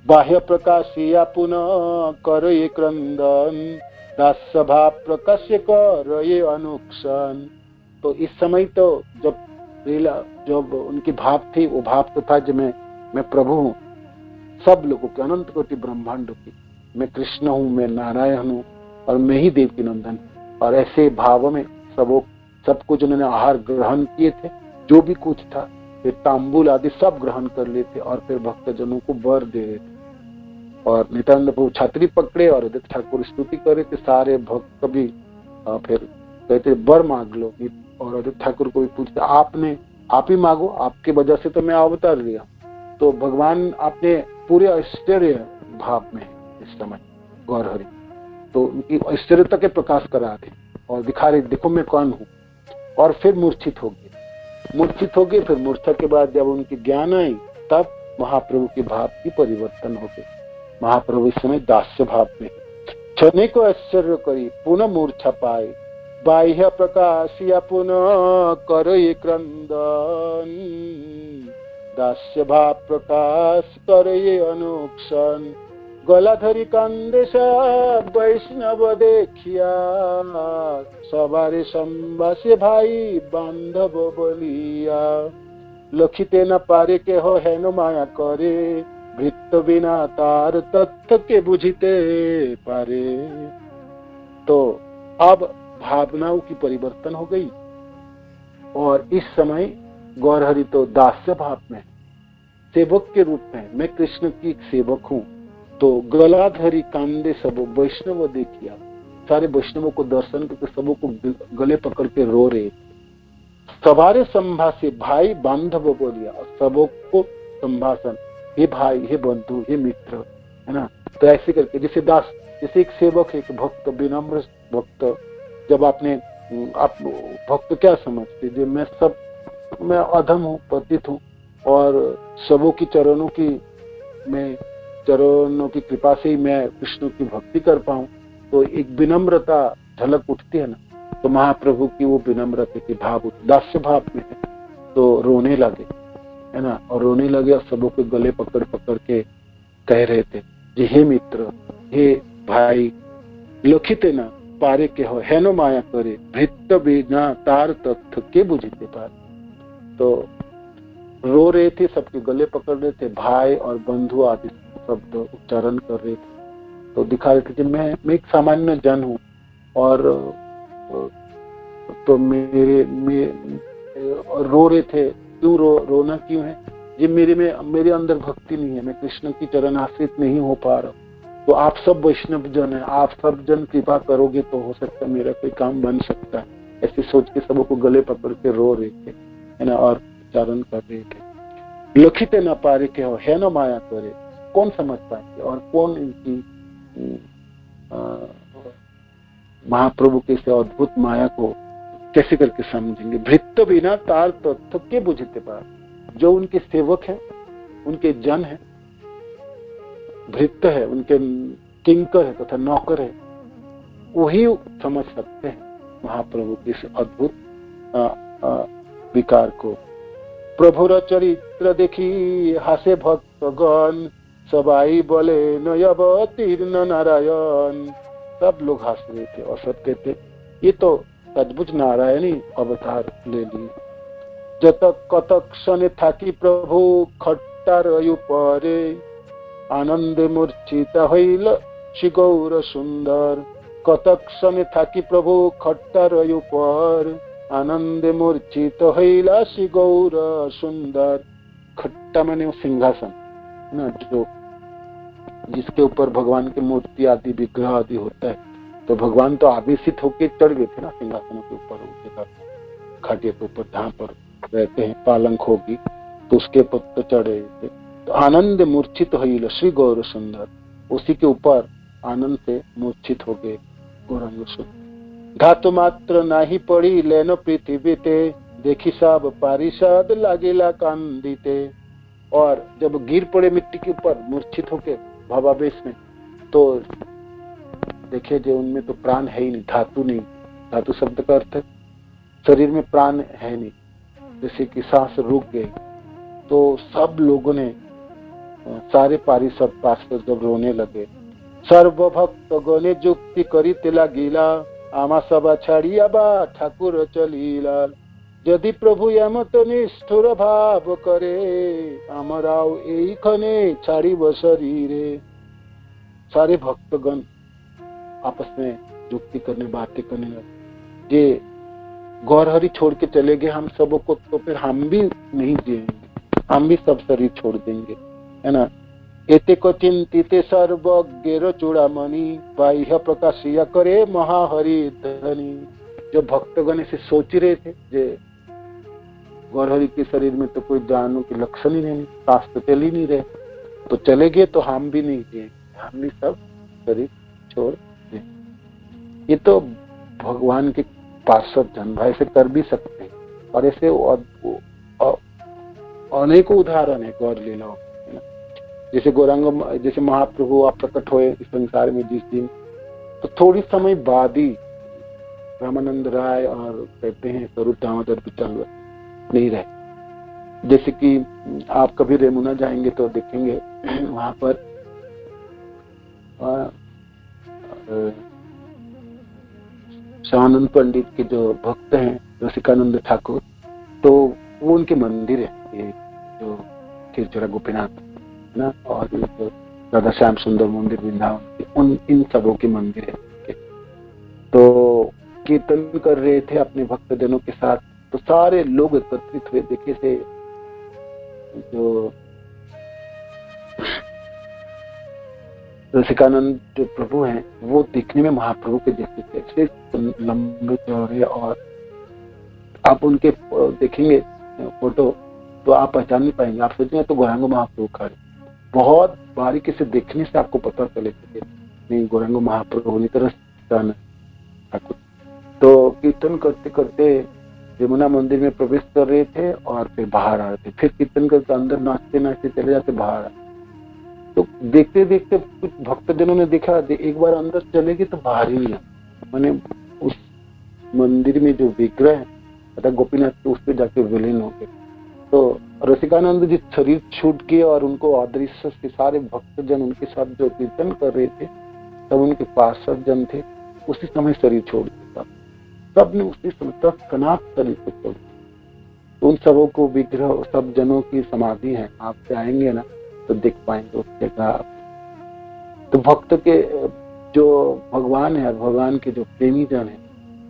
बाह्य प्रकाशिया पुनः कर ये क्रंदन दास सभा प्रकाश कर ये अनुक्षण। तो इस समय तो जब उनकी भाव थी, वो भाव तो था जब मैं प्रभु हूँ सब लोगों के, अनंत कोटि ब्रह्मांड की, मैं कृष्ण हूँ, मैं नारायण हूँ और मैं ही देवकी नंदन। और ऐसे भाव में सब कुछ उन्होंने आहार ग्रहण किए थे, जो भी कुछ था फिर तांबूल आदि सब ग्रहण कर लेते और फिर भक्तजनों को वर दे रहे थे। और नित्यानंद प्रभु छात्री पकड़े और उदित ठाकुर स्तुति कर रहे थे। सारे भक्त भी फिर कहते वर मांग लो। और अद्वैत ठाकुर को भी पूछते आप ही मांगो, आपके वजह से तो मैं अवतार लिया। तो भगवान अपने पूरे आश्चर्य भाव में है इस समय गौरहरि, तो उनकी आश्चर्यता के प्रकाश करा रहे और दिखा रहे देखो मैं कौन हूँ। और फिर मूर्छित हो गए। फिर मूर्छा के बाद जब उनकी ज्ञान आई तब महाप्रभु के भाव की परिवर्तन हो गए। महाप्रभु इस समय दास्य भाव में, क्षणे को आश्चर्य करी पुनः मूर्छा पाए, बाह्य प्रकाशिया पुनः करे क्रंदन, दास्य भाव प्रकाश करे अनुक्षण, गला धरी कांदे सब वैष्णव देखिया, सवारे संवासे भाई बांधव बोलिया, लखिते न पारे के हो हेन माया करे, भृत्त बिना तार तत्व के बुझिते पारे। तो अब भावनाओं की परिवर्तन हो गई और इस समय गौरहरि तो दास्य भाव में, सेवक के रूप में, मैं कृष्ण की एक सेवक हूँ। तो गलाधरी कांदे सब वैष्णव देखिया, सारे वैष्णवों को दर्शन करके सबों को गले पकड़ के रो रहे थे। सवारे संभाषे भाई बांधव बोलिया, सबों को संभाषण, हे भाई, हे बंधु, हे मित्र, है ना। तो ऐसे करके जैसे दास, जैसे एक सेवक है, एक भक्त, विनम्र भक्त, जब आप भक्त क्या समझते, जो मैं अधम हूँ, पतित हूँ और सबों की चरणों की कृपा से ही मैं कृष्ण की भक्ति कर पाऊं, तो एक विनम्रता झलक उठती है ना। तो महाप्रभु की वो विनम्रता की भाव दास्य भाव में है, तो रोने लगे, है ना। और रोने लगे और सबों के गले पकड़ के कह रहे थे जी, हे मित्र, हे भाई, लखिते ना पारे के हो हेनो माया करे, भृत्त बिना तार तत्व के बुझिते पार। तो रो रहे थे, सबके गले पकड़ रहे थे, भाई और बंधु आदि शब्द उच्चारण कर रहे थे। तो दिखा रहे थे कि मैं एक सामान्य जन हूँ और तो रो रहे थे, क्यों रोना क्यों है जी, मेरे अंदर भक्ति नहीं है, मैं कृष्ण की चरण आश्रित नहीं हो पा रहा। तो आप सब वैष्णव जन है, आप सब जन कृपा करोगे तो हो सकता है मेरा कोई काम बन सकता है, ऐसे सोच के सबों को गले पकड़ के रो रहे थे, है ना, और उच्चारण कर रहे थे। लखिते न पारे के हो है न माया करे, कौन समझ पाएंगे और कौन इनकी महाप्रभु के इस अद्भुत माया को कैसे करके समझेंगे। भृत्त बिना तार तत्व के बुझते पार, जो उनके सेवक हैं, उनके जन हैं, भृत्त है, उनके किंकर है तथा नौकर है, वही समझ सकते हैं महाप्रभु के इस अद्भुत विकार को। प्रभुर चरित्र देखी हासे भक्तगण, सबाई बोले नयवतीर्ण नारायण। सब लोग हंस रहे थे और सब कहते ये तो सचमुच नारायणी अवतार ले लिए। जतक कतक सने थाकी प्रभु खट्टा रयु परे, आनंद मूर्छिता हईल श्री गौर सुंदर। कतक सने थाकी प्रभु खट्टा रयु पर, आनंद मूर्छित हईल श्री गौर सुंदर। खट्टा माने सिंहासन ना, जो जिसके ऊपर भगवान की मूर्ति आदि विग्रह आदि होता है। तो भगवान तो आवेशित होके चढ़ गए थे ना सिंहासनों के ऊपर, उनके खाटिया के ऊपर जहाँ पर रहते हैं पालंक होगी, तो उसके ऊपर तो चढ़े थे। तो आनंद मूर्छित हईल श्री गौर सुंदर, उसी के ऊपर आनंद से मूर्छित हो गए गौरांग सुंदर। धातु मात्र नाही पड़ी लेनो पृथ्वी ते, देखी सब पारिषद लागेला कांदिते। और जब गिर पड़े मिट्टी के ऊपर मूर्छित होके भावावेश में, तो देखे जो उनमें तो प्राण है ही नहीं, धातु नहीं। धातु शब्द का अर्थ है शरीर में प्राण है नहीं, जैसे कि सांस रुक गई। तो सब लोगों ने, सारे पारिषद पार्षद जब रोने लगे, सर्वभक्त गणे जुक्ति करी तेला गीला, आमा सभा छाड़िया बा ठाकुर चलीला। यदि प्रभु एमत निष्ठुर भाव करे, आमराव एई खने छाड़ी व शरीरे। सारे भक्तगण आपस में जुक्ति करने, बातें करने लगे, ये गौरहरि छोड़ के चले गए हम सबों को, तो फिर हम भी नहीं जिएंगे, हम भी सब शरीर छोड़ देंगे, है ना। एते को चिंतिते सर्वज्ञ चूड़ामणि, बाह्य प्रकाशिया करे महाहरि धनी। जो भक्तगण ऐसे सोच ही रहे थे जे गौरहरि के शरीर में तो कोई जानू के लक्षण ही नहीं, सांस तो चल ही नहीं रहे, तो चले गए तो हम भी नहीं गए, हम भी सब शरीर छोड़ दे। ये तो भगवान के पार्षद जन ऐसे कर भी सकते हैं, और ऐसे अनेकों उदाहरण है गौर लीलाओं, जैसे गौरांग, जैसे महाप्रभु आप प्रकट हुए इस संसार में जिस दिन, तो थोड़ी समय बाद ही रामानंद राय और कहते हैं स्वरूप दामोदर भी चल नहीं रहे। जैसे कि आप कभी रेमुना जाएंगे तो देखेंगे वहां पर श्यामानंद पंडित के जो भक्त हैं रसिकानंद ठाकुर, तो वो उनके मंदिर है, ये जो खीरचोरा गोपीनाथ है ना, और जो राधा श्याम सुंदर मंदिर वृंदावन, उन इन सबों के मंदिर है। तो कीर्तन कर रहे थे अपने भक्तजनों के साथ, तो सारे लोग एकत्रित हुए। देखे से जो रसिकानंद जो प्रभु हैं वो दिखने में महाप्रभु के जैसे थे, ऐसे लंबे चौड़े, और आप उनके देखेंगे फोटो तो आप पहचान नहीं पाएंगे, आप सोचेंगे तो गौरांग महाप्रभु खड़े, बहुत बारीकी से देखने से आपको पता चलेगा नहीं गौरांग महाप्रभु नहीं तो रसिकानंद ठाकुर। तो कीर्तन करते करते यमुना मंदिर में प्रवेश कर रहे थे और फिर बाहर आ रहे थे, फिर कीर्तन करके अंदर नाचते नाचते चले जाते बाहर आ। तो देखते देखते कुछ भक्तजनों ने देखा एक बार अंदर चले गए तो बाहर ही नहीं आ, मैंने उस मंदिर में जो विग्रह है गोपीनाथ के उस पर जाके विलीन हो गए। तो रसिकानंद जी शरीर छूट गए और उनको अदृश्य से सारे भक्तजन उनके साथ जो कीर्तन कर रहे थे तब उनके पार्षद जन थे, उसी समय शरीर छोड़ दिया, सबने उसी समय तत्क्षणात शरीर को छोड़ दिया। उन सबों को विग्रह सब जनों की समाधि है, आप जाएंगे ना तो देख पाएंगे उस जगह। तो भक्त के जो भगवान है, भगवान के जो प्रेमी जन है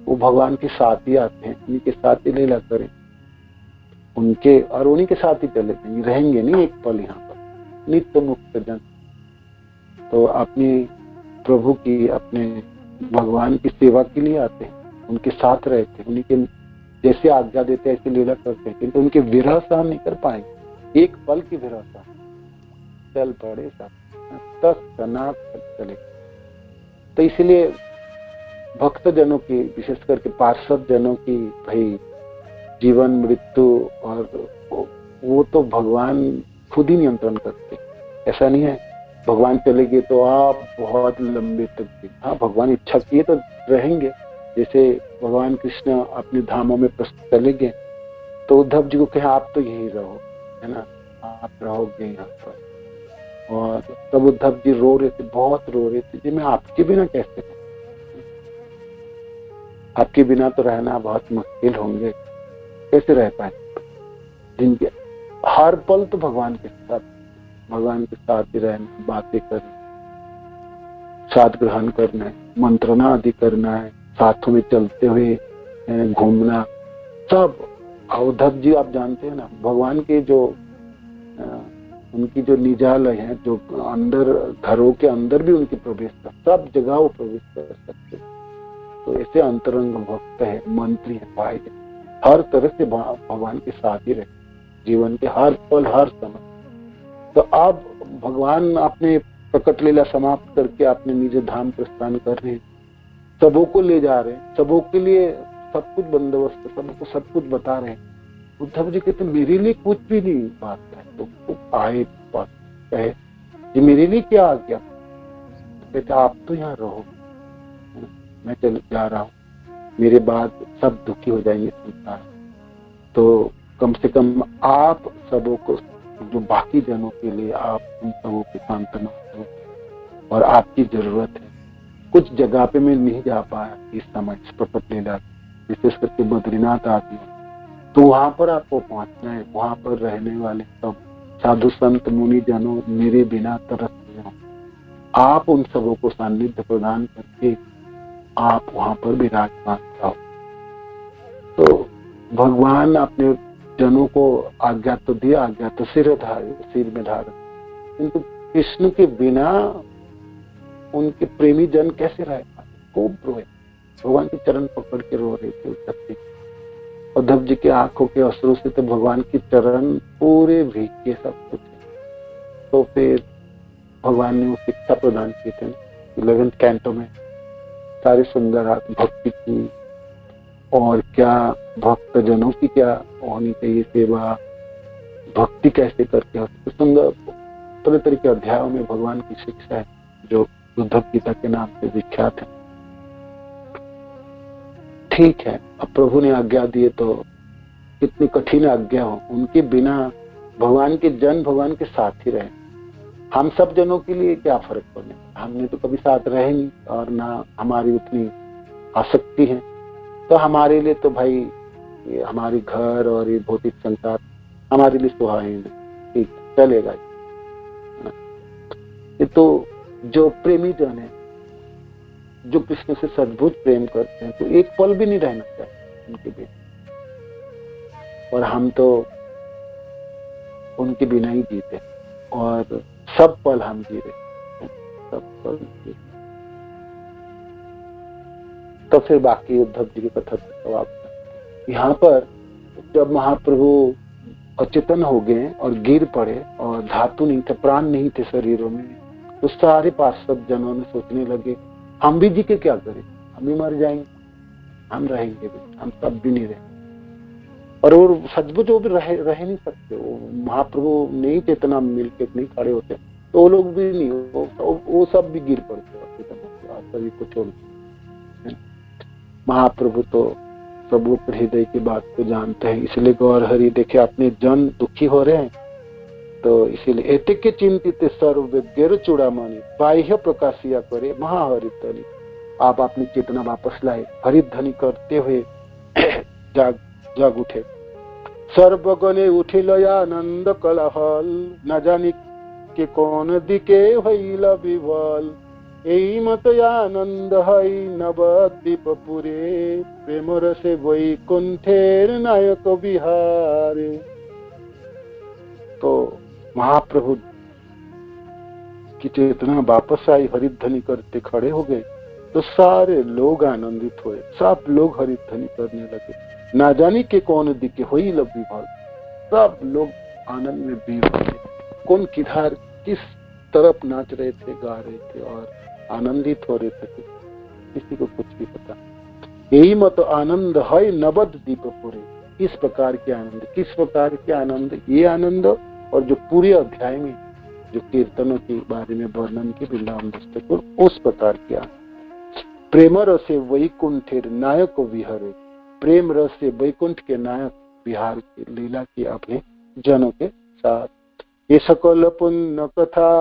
वो भगवान के साथ ही आते हैं, उनके साथ ही लीला करें उनके, और उन्हीं के साथ ही चले जाएंगे, रहेंगे नहीं एक पल यहाँ पर, नित्य मुक्त जन। तो अपनी प्रभु की अपने भगवान की सेवा के लिए आते हैं, उनके साथ रहते हैं, उन्हीं के जैसे आज्ञा देते हैं ऐसे लीला करते हैं, किंतु उनके विरह सहन नहीं कर पाएंगे, एक पल की विरह सहन, चल पड़े सब चले। तो इसलिए भक्त जनों की, विशेष करके पार्षद जनों की भाई जीवन मृत्यु, और वो तो भगवान खुद ही नियंत्रण करते, ऐसा नहीं है भगवान चले गए तो आप बहुत लंबे तक, हाँ भगवान इच्छा किए तो रहेंगे। जैसे भगवान कृष्ण अपने धामों में चले गए तो उद्धव जी को कहे आप तो यही रहो, है ना, आप रहोगे यहाँ पर। और तब उद्धव जी रो रहे थे, बहुत रो रहे थे, जी मैं आपके बिना कैसे रहूं, आपके बिना तो रहना बहुत मुश्किल होंगे, कैसे रह पाए। जिनके हर पल तो भगवान के साथ ही रहना, बातें करना, साथ ग्रहण करना है, मंत्रणा आदि करना है, साथों में चलते हुए घूमना, सब। उद्धव जी आप जानते हैं ना, भगवान के जो उनकी जो निजालय है, जो अंदर घरों के अंदर भी उनकी प्रवेश कर, सब जगह वो प्रवेश कर सकते। तो ऐसे अंतरंग भक्त है, मंत्री है, भाई है, हर तरह से भगवान के साथ ही रहे जीवन के हर पल हर समय। तो अब भगवान अपने प्रकट लीला समाप्त करके अपने निज धाम प्रस्थान कर रहे हैं, सबों को ले जा रहे हैं, सबों के लिए सब कुछ बंदोबस्त, सबको सब कुछ बता रहे हैं। उद्धव जी कहते मेरे लिए कुछ भी नहीं बात है, तो आए बात कहे ये मेरे लिए क्या आ गया, कहते आप तो यहाँ रहो, मैं चल जा रहा हूँ, मेरे बाद सब दुखी हो जाएंगे संसार, तो कम से कम आप सबों को, जो बाकी जनों के लिए आप उन सबों की सांत्वना दो, और आपकी जरूरत है। कुछ जगह पे मैं नहीं जा पाया इस समय प्रकट लीला, विशेष करके बद्रीनाथ आदि, तो वहां पर आपको पहुंचना है, वहां पर रहने वाले सब साधु संत मुनि जनों मेरे बिना तरस रहे हो, आप उन सबों को सानिध्य प्रदान करके आप वहां पर विराजमान रहो। तो भगवान अपने जनों को आज्ञा तो दिया, आज्ञा तो सिर में धारण, किंतु कृष्ण के बिना उनके प्रेमी जन कैसे रह पाते, खूब रोए, भगवान के चरण पकड़ के रो रही थी उद्धव जी। उद्धव जी के आंखों के अश्रु से तो भगवान के चरण पूरे भीग के सब कुछ। तो फिर भगवान ने वो शिक्षा प्रदान की थी 11th कैंटो में, सारी सुंदर भक्ति की और क्या भक्त जनों की क्या होनी चाहिए सेवा, भक्ति कैसे करके हो, सुंदर तरह तरह के अध्यायों में भगवान की शिक्षा है जो उद्धव गीता के नाम से विख्यात है। ठीक है, अब प्रभु ने आज्ञा दिए तो कितनी कठिन आज्ञा हो, उनके बिना भगवान के जन भगवान के साथ ही रहे। हम सब जनों के लिए क्या फर्क पड़ने, हमने तो कभी साथ रहे नहीं और ना हमारी उतनी आसक्ति है, तो हमारे लिए तो भाई ये हमारी घर और ये भौतिक संसार हमारे लिए सुहाहीन है, ठीक चलेगा। ये तो जो प्रेमी जन है, जो कृष्ण से सद्भुत प्रेम करते हैं, तो एक पल भी नहीं रहना चाहिए उनके बिना, और हम तो उनके बिना ही जीते और सब पल हम जी रहे, सब पल जी। तो फिर बाकी उद्धव जी की कथा जवाब। यहाँ पर जब महाप्रभु अचेतन हो गए और गिर पड़े और धातु नहीं थे, प्राण नहीं थे शरीरों में, तो सारे पार्षद जनों ने सोचने लगे हम भी जी के क्या करें, हम भी मर जाएंगे, हम रहेंगे भी, हम सब भी नहीं रहेंगे। और वो सचमुच वो भी रह नहीं सकते, वो महाप्रभु नहीं चेतना मिलके नहीं खड़े होते, तो वो लोग भी नहीं, वो सब भी गिर पड़ते सभी को छोड़। महाप्रभु तो सब हृदय की बात को जानते हैं, इसलिए गौर हरि देखे अपने जन दुखी हो रहे हैं, तो इसीलिए एतिके चिंतित सर्वज्ञ चूड़ामणि बाह्य प्रकाशिया करे महाहरित। आप अपनी चेतना वापस लाए, हरित ध्वनि करते हुए जाग उठे। सर्वगणे उठिल आनंद कलहल, न जानी के कौन दिके हईल विवल। এই মত আনন্দ হয় নবদ্বীপপুরে, প্রেম রসে বৈকুণ্ঠের নায়ক বিহারে। तो महाप्रभु की चेतना वापस आई, हरिध्वनि करते खड़े हो गए, तो सारे लोग आनंदित हुए, सब लोग हरिध्वनि करने लगे। ना जाने के कौन दिखे हुई लब्बी भाल, सब लोग आनंद में बीव गए, कौन किधर किस तरफ नाच रहे थे, गा रहे थे और आनंदित हो रहे थे, किसी को कुछ भी पता। यही मत आनंद है नवद्वीपपुरे, इस प्रकार के आनंद, किस प्रकार के आनंद, ये आनंद और जो पूरे अध्याय में जो कीर्तनों के बारे में वर्णन के वृंदावन पुस्तक, उस प्रकार के आनंद। प्रेम रसे वैकुंठेर नायक विहरे, प्रेम रस से वैकुंठ के नायक विहार की लीला की अपने जनों के साथ। ये सकल पुण्य कथा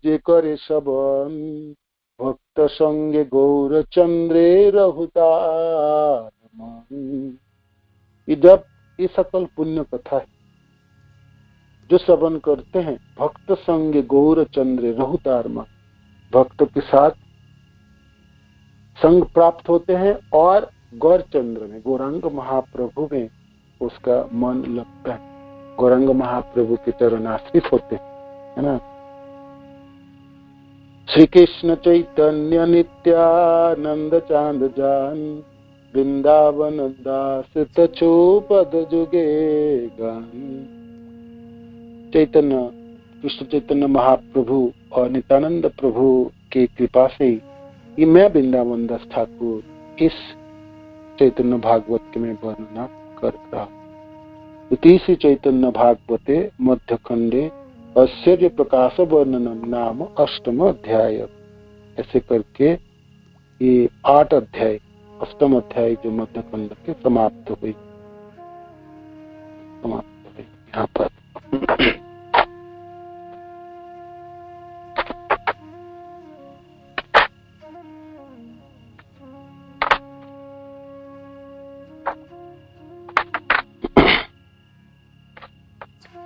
जे करे सबन, भक्त संगे गौर चंद्रे रहुतार मन। जब ये सकल पुण्य कथा है जो श्रवण करते हैं, भक्त संगे गौर चंद्रे रहुतार मन, भक्तों के साथ संग प्राप्त होते हैं और गौर चंद्र में, गौरांग महाप्रभु में उसका मन लगता है, गौरांग महाप्रभु के चरण आश्रित होते हैं, है ना। श्री कृष्ण चैतन्य नित्यानंद चांद जान, वृंदावन दास तचो पद जुगे गान। चैतन्य कृष्ण चैतन्य महाप्रभु और नित्यानंद प्रभु की कृपा से ये मैं वृंदावन दास ठाकुर इस चैतन्य भागवत के मैं वर्णना कर रहा। तीसरी चैतन्य भागवते मध्य खंडे आश्चर्य प्रकाश वर्णनम नाम अष्टम अध्याय। ऐसे करके ये 8 अध्याय, अष्टम अध्याय जो मध्य खंड के समाप्त हुई यहाँ पर।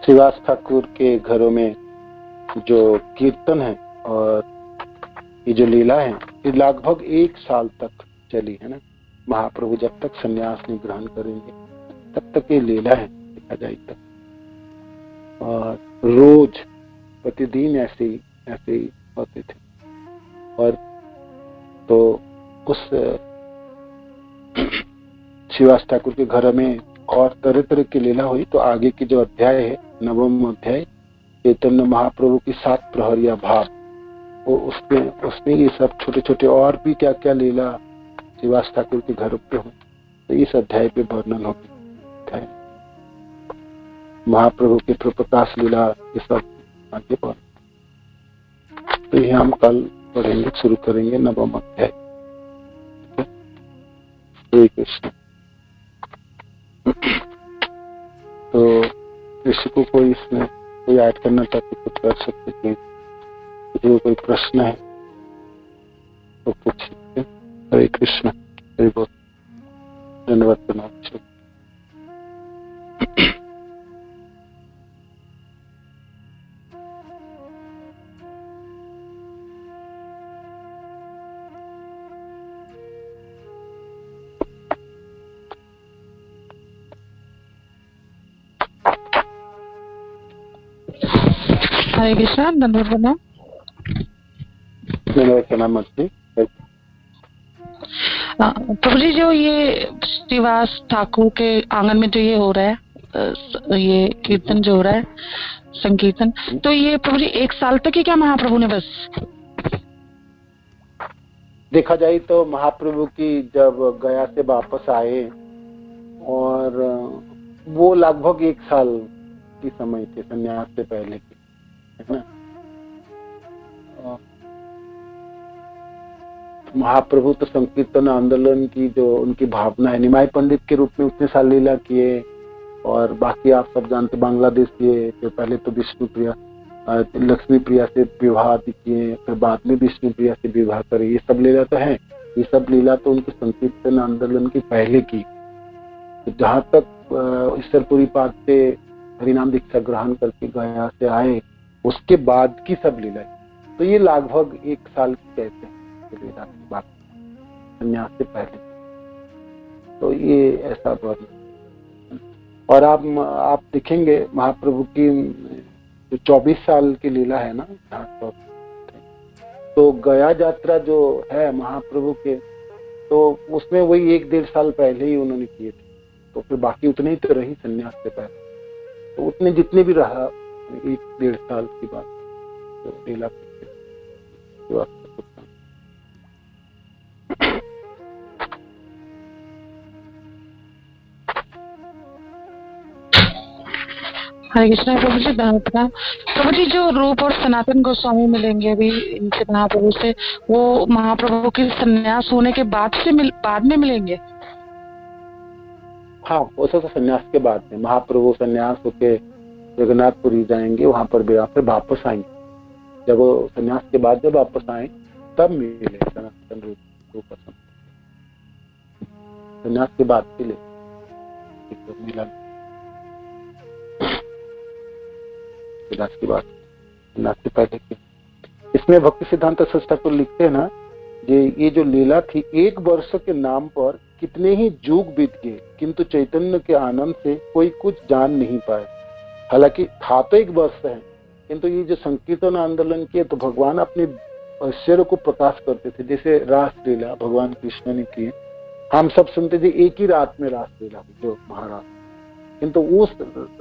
श्रीवास ठाकुर के घरों में जो कीर्तन है और ये जो लीला है, ये लगभग 1 साल तक चली, है ना। महाप्रभु जब तक संन्यास नहीं ग्रहण करेंगे तब तक ये लीला है, देखा जाए तक। और रोज प्रतिदिन ऐसे ही होते थे। और तो उस श्रीवास ठाकुर के घर में और तरह तरह की लीला हुई। तो आगे की जो अध्याय है, 9वां अध्याय, चैतन्य महाप्रभु की 7 प्रहरिया भाव, वो उसमें ये सब छोटे छोटे और भी क्या क्या लीला श्रीवास ठाकुर के घर पे हुई, तो इस अध्याय पे वर्णन होगी। महाप्रभु के प्रकाश लीला ये सब आगे बढ़, तो ये हम कल पढ़ेंगे, शुरू करेंगे 9वां अध्याय। हरे कृष्ण। तो किसी को कोई इसमें कोई ऐड करना चाहते कुछ कर सकते, किसी को कोई प्रश्न है तो पूछ सकते। हरे कृष्ण। हरे बोल। धन्यवाद प्रणाम। हरे कृष्णा। धन्यवाद प्रणाम। धन्यवाद प्रणाम। प्रभु जी, जो ये श्रीवास ठाकुर के आंगन में जो ये हो रहा है, ये कीर्तन जो हो रहा है, संकीर्तन, तो ये प्रभु जी 1 साल तक ही क्या महाप्रभु ने बस देखा जाए तो महाप्रभु की जब गया से वापस आए और वो लगभग 1 साल की समय थे संन्यास से पहले की, है ना। महाप्रभु तो संकीर्तन आंदोलन की जो उनकी भावना है, निमाई पंडित के रूप में उतने साल लीला किए, और बाकी आप सब जानते बांग्लादेश किए, तो पहले तो विष्णु प्रिया लक्ष्मी प्रिया से विवाह किए, फिर बाद में विष्णु प्रिया से विवाह करे, ये सब लीला तो है। ये सब लीला तो उनके संकीर्तन आंदोलन की पहले की। तो जहाँ तक ईश्वरपुरी पाठ से हरिनाम दीक्षा ग्रहण करके गया से आए, उसके बाद की सब लीला, तो ये लगभग 1 साल की कहते हैं लीला की बात, संन्यास से पहले। तो ये ऐसा वर्णन। और आप देखेंगे महाप्रभु की जो 24 साल की लीला है ना, तो गया यात्रा जो है महाप्रभु के, तो उसमें वही 1-1.5 साल पहले ही उन्होंने किए थे, तो फिर बाकी उतने ही तो रही संन्यास से पहले, तो उतने जितने भी रहा 1-1.5 साल की बात तो लीला हरे कृष्णा। प्रभु जी प्रणाम। प्रभु जी, जो रूप और सनातन गोस्वामी मिलेंगे अभी इनसे महाप्रभु से, वो महाप्रभु के संन्यास होने के बाद में मिलेंगे? हाँ, वो सब तो संन्यास के बाद में महाप्रभु संन्यास होके जगन्नाथपुरी जाएंगे, वहां पर फिर वापस आएंगे। जब वो संन्यास के बाद जब वापस आए तब मिले सनातन रूप संन्यास के बाद मिले, मिला की बात से पहले की। इसमें भक्ति सिद्धांत सरस्वती ठाकुर लिखते हैं ना, ये जो लीला थी, 1 वर्ष के नाम पर कितने ही युग बीत गए, किंतु चैतन्य के आनंद से कोई कुछ जान नहीं पाए। हालांकि था तो 1 वर्ष है, किंतु ये जो संकीर्तन आंदोलन किए तो भगवान अपने ऐश्वर्य को प्रकाश करते थे। जैसे रास लीला भगवान कृष्ण ने किए, हम सब सुनते थे, एक ही रात में रास लीला जो महाराज, किंतु उस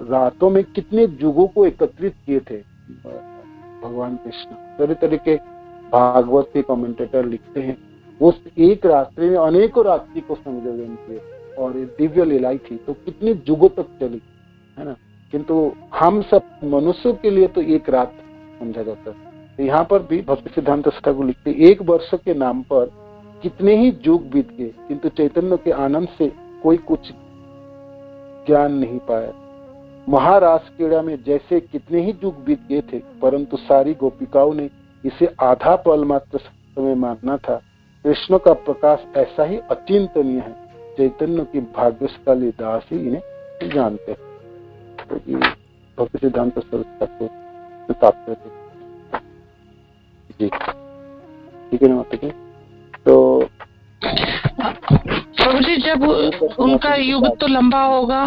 रातों में कितने युगों को एकत्रित किए थे भगवान कृष्ण। तरह तरह के भागवत के कमेंटेटर लिखते हैं, उस एक रात्रि में अनेकों रात्रि को संयोजन किए, और दिव्य लीलाई थी, तो कितने युगों तक चली, है ना। किंतु हम सब मनुष्यों के लिए तो 1 रात समझा जाता है। तो यहाँ पर भी भक्ति सिद्धांत ठाकुर लिखते, 1 वर्ष के नाम पर कितने ही युग बीत गए, किंतु चैतन्य के आनंद से कोई कुछ ज्ञान नहीं पाया। महारास क्रीड़ा में जैसे कितने ही युग बीत गए थे, परंतु सारी गोपिकाओं ने इसे आधा पल मात्र समय मानना था। कृष्ण का प्रकाश ऐसा ही अचिंतनीय है, चैतन्य की भाग्यशाली दास ही इन्हें जानते हैं। तो ये भक्ति सिद्धांत सरस्वती को तात्पर्य जी, ठीक है ना माता जी। तो प्रभु जी, जब उनका युग तो लंबा होगा,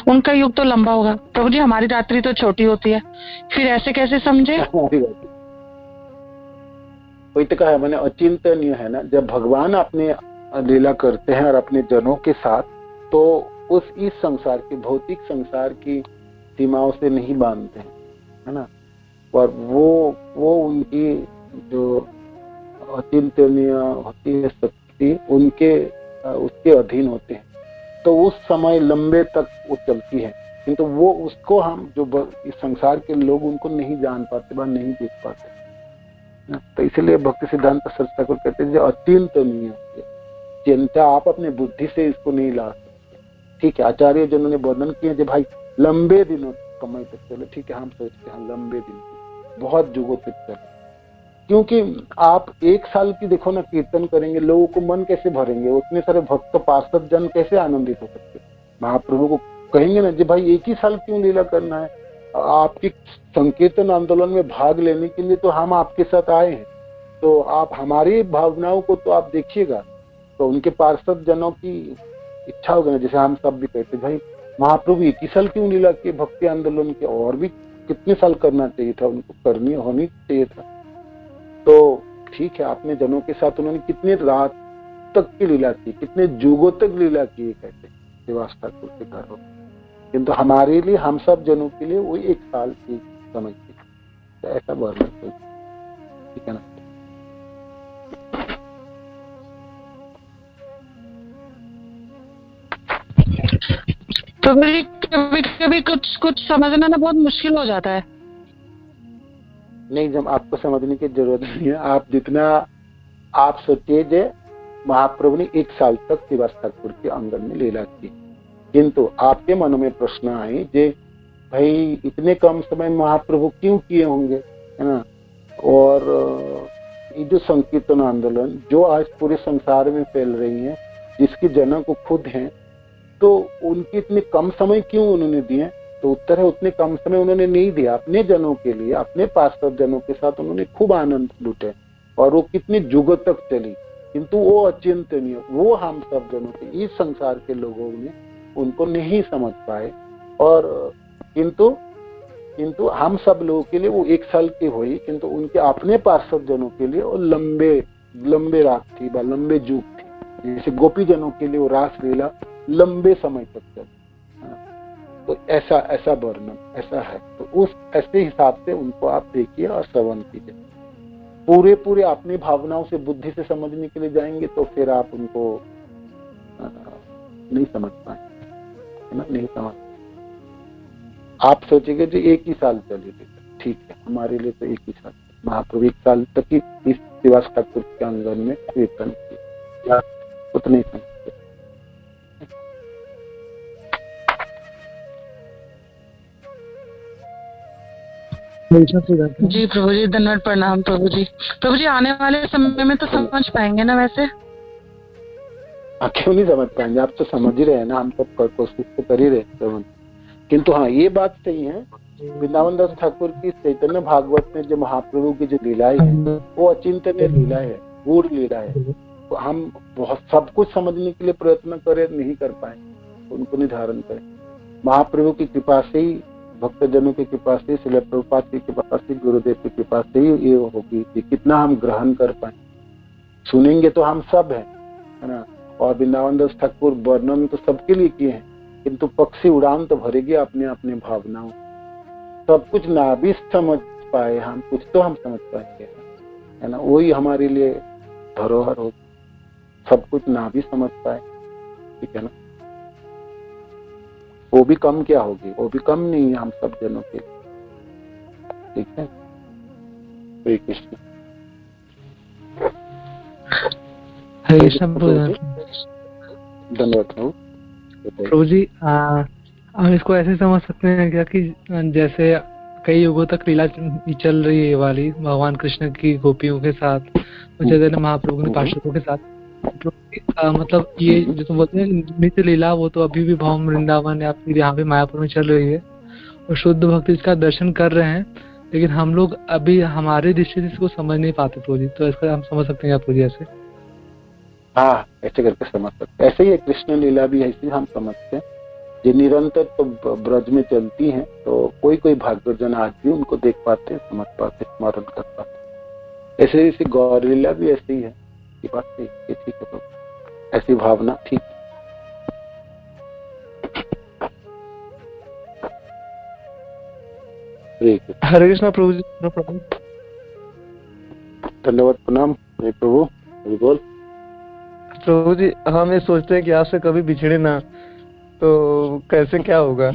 उनका युग तो लंबा होगा प्रभु जी, हमारी रात्रि तो छोटी होती है, फिर ऐसे कैसे समझे? वही तो कहा है मैंने, अचिंतनीय है ना। जब भगवान अपने लीला करते हैं और अपने जनों के साथ, तो उस इस संसार की, भौतिक संसार की सीमाओं से नहीं बांधते हैं, है ना। और वो उनकी जो अचिंतनीय होती है शक्ति, उनके उसके अधीन होते हैं। तो उस समय लंबे तक वो चलती है, किंतु वो उसको हम जो इस संसार के लोग उनको नहीं जान पाते, वह नहीं देख पाते। तो इसलिए भक्ति सिद्धांत सरस्वती को कहते हैं जो अचिंतनीय चिंता, आप अपने बुद्धि से इसको नहीं ला सकते। ठीक है, आचार्य जनों ने वर्णन किया जो भाई लंबे दिनों समय तक चले, ठीक है, हम सोचते हैं लंबे दिन, बहुत युगों तक चले। क्योंकि आप एक साल की देखो ना कीर्तन करेंगे, लोगों को मन कैसे भरेंगे, उतने सारे भक्त पार्षद जन कैसे आनंदित हो सकते। महाप्रभु को कहेंगे ना जी भाई एक ही साल क्यों लीला करना है, आपकी संकीर्तन आंदोलन में भाग लेने के लिए तो हम आपके साथ आए हैं, तो आप हमारी भावनाओं को तो आप देखिएगा। तो उनके पार्षद जनों की इच्छा होगी ना, जैसे हम सब भी कहते भाई महाप्रभु एक ही साल क्यों लीला किए, भक्ति आंदोलन के और भी कितने साल करना चाहिए था, उनको करनी होनी चाहिए था। तो ठीक है, अपने जनों के साथ उन्होंने कितने रात तक की लीला की, कितने युगों तक लीला की, कहते श्रीवास ठाकुर के घरों। किंतु हमारे लिए, हम सब जनों के लिए वो एक साल की समय थी। तो ऐसा वर्णन, ठीक है ना। तो कभी कभी कुछ समझना ना बहुत मुश्किल हो जाता है। नहीं, जब आपको समझने की जरूरत नहीं है, आप जितना आप सोचिए जे महाप्रभु ने एक साल तक श्रीवास ठाकुर के आंगन में लीला की, किंतु आपके मन में प्रश्न आए जे भाई इतने कम समय महाप्रभु क्यों किए होंगे, है ना। और ये जो संकीर्तन आंदोलन जो आज पूरे संसार में फैल रही है, जिसकी जनक को खुद हैं, तो उनके इतने कम समय क्यों उन्होंने दिए। तो उत्तर है उतने कम समय उन्होंने नहीं दिया, अपने जनों के लिए, अपने पार्षद जनों के साथ उन्होंने खूब आनंद लूटे, और वो कितने युगों तक चली। किंतु वो अचिंतनीय, वो हम सब जनों के, इस संसार के लोगों ने उनको नहीं समझ पाए। और किंतु हम सब लोगों के लिए वो एक साल की हुई, किंतु उनके अपने पार्षद जनों के लिए वो लंबे रात थी, लंबे युग थी। जैसे गोपी जनों के लिए वो रास लीला लंबे समय तक चली। तो ऐसा वर्णन ऐसा है। तो उस ऐसे हिसाब से उनको आप देखिए और श्रवण कीजिए। पूरे अपनी भावनाओं से, बुद्धि से समझने के लिए जाएंगे तो फिर आप उनको नहीं समझ पाएंगे, है ना, नहीं समझ। आप सोचेंगे जो एक ही साल चली, ठीक है, हमारे लिए तो एक ही साल। महाप्रभु एक साल तक ही इस श्रीवास ठाकुर के आंगन में कीर्तन किया, उतने ही जी प्रभु जी, धन्यवाद, प्रणाम प्रभु जी। प्रभु जी आने वाले समय में तो समझ पाएंगे ना वैसे? क्यों नहीं समझ पाएंगे, आप तो समझ ही रहे हैं ना, हम सब कोशिश तो कर ही रहे। किंतु हाँ, ये बात सही है, वृंदावन दास ठाकुर की चैतन्य भागवत में जो महाप्रभु की जो लीलाएं है, वो अचिंतनीय लीला है, गूढ़ लीला है। तो हम बहुत सब कुछ समझने के लिए प्रयत्न करें, नहीं कर पाए, उनको निर्धारण करें। महाप्रभु की कृपा से ही, भक्तजनों की कृपा से, श्रील प्रभुपाद की कृपा से, गुरुदेव की कृपा से ही ये होगी कि कितना हम ग्रहण कर पाए। सुनेंगे तो हम सब है ना। और वृंदावन दास ठाकुर वर्णन तो सबके लिए किए हैं, किंतु पक्षी उड़ान तो भरेगी अपने अपने भावनाओं। सब कुछ ना भी समझ पाए हम, कुछ तो हम समझ पाएंगे, है ना। वही हमारे लिए धरोहर हो, सब कुछ ना भी समझ पाए, ठीक है ना। वो भी कम क्या होगी, वो भी कम नहीं है हम सब जनों के, ठीक है। हरे कृष्ण। धन्यवाद प्रभु जी। हम इसको ऐसे समझ सकते हैं क्या कि जैसे कई युगों तक लीला चल रही है ये वाली भगवान कृष्ण की गोपियों के साथ, चैतन्य महाप्रभु के पार्षदों के साथ, मतलब ये जो तो बोलते हैं नित्य लीला, वो तो अभी भी भवन वृंदावन या फिर यहाँ पे मायापुर में चल रही है और शुद्ध भक्ति इसका दर्शन कर रहे हैं, लेकिन हम लोग अभी हमारे दृष्टि से इसको समझ नहीं पाते प्रभु जी। तो इसका हम समझ सकते हैं प्रभु जी ऐसे? हाँ, ऐसे करके समझ सकते। ऐसे ही कृष्ण लीला भी ऐसे हम समझते हैं, ये निरंतर तो ब्रज में चलती हैं, तो कोई भाग्यजन आज भी उनको देख पाते, समझ पाते, स्मरण कर पाते। ऐसे ऐसे गौर लीला भी ऐसी ही है, ये बात सही, ये ठीक है प्रभु, ऐसी भावना ठीक है। हरे कृष्णा प्रभु जी। No problem. धन्यवाद, प्रणाम प्रभु। बोल प्रभु जी, हम ये सोचते हैं कि आपसे कभी बिछड़े ना, तो कैसे क्या होगा?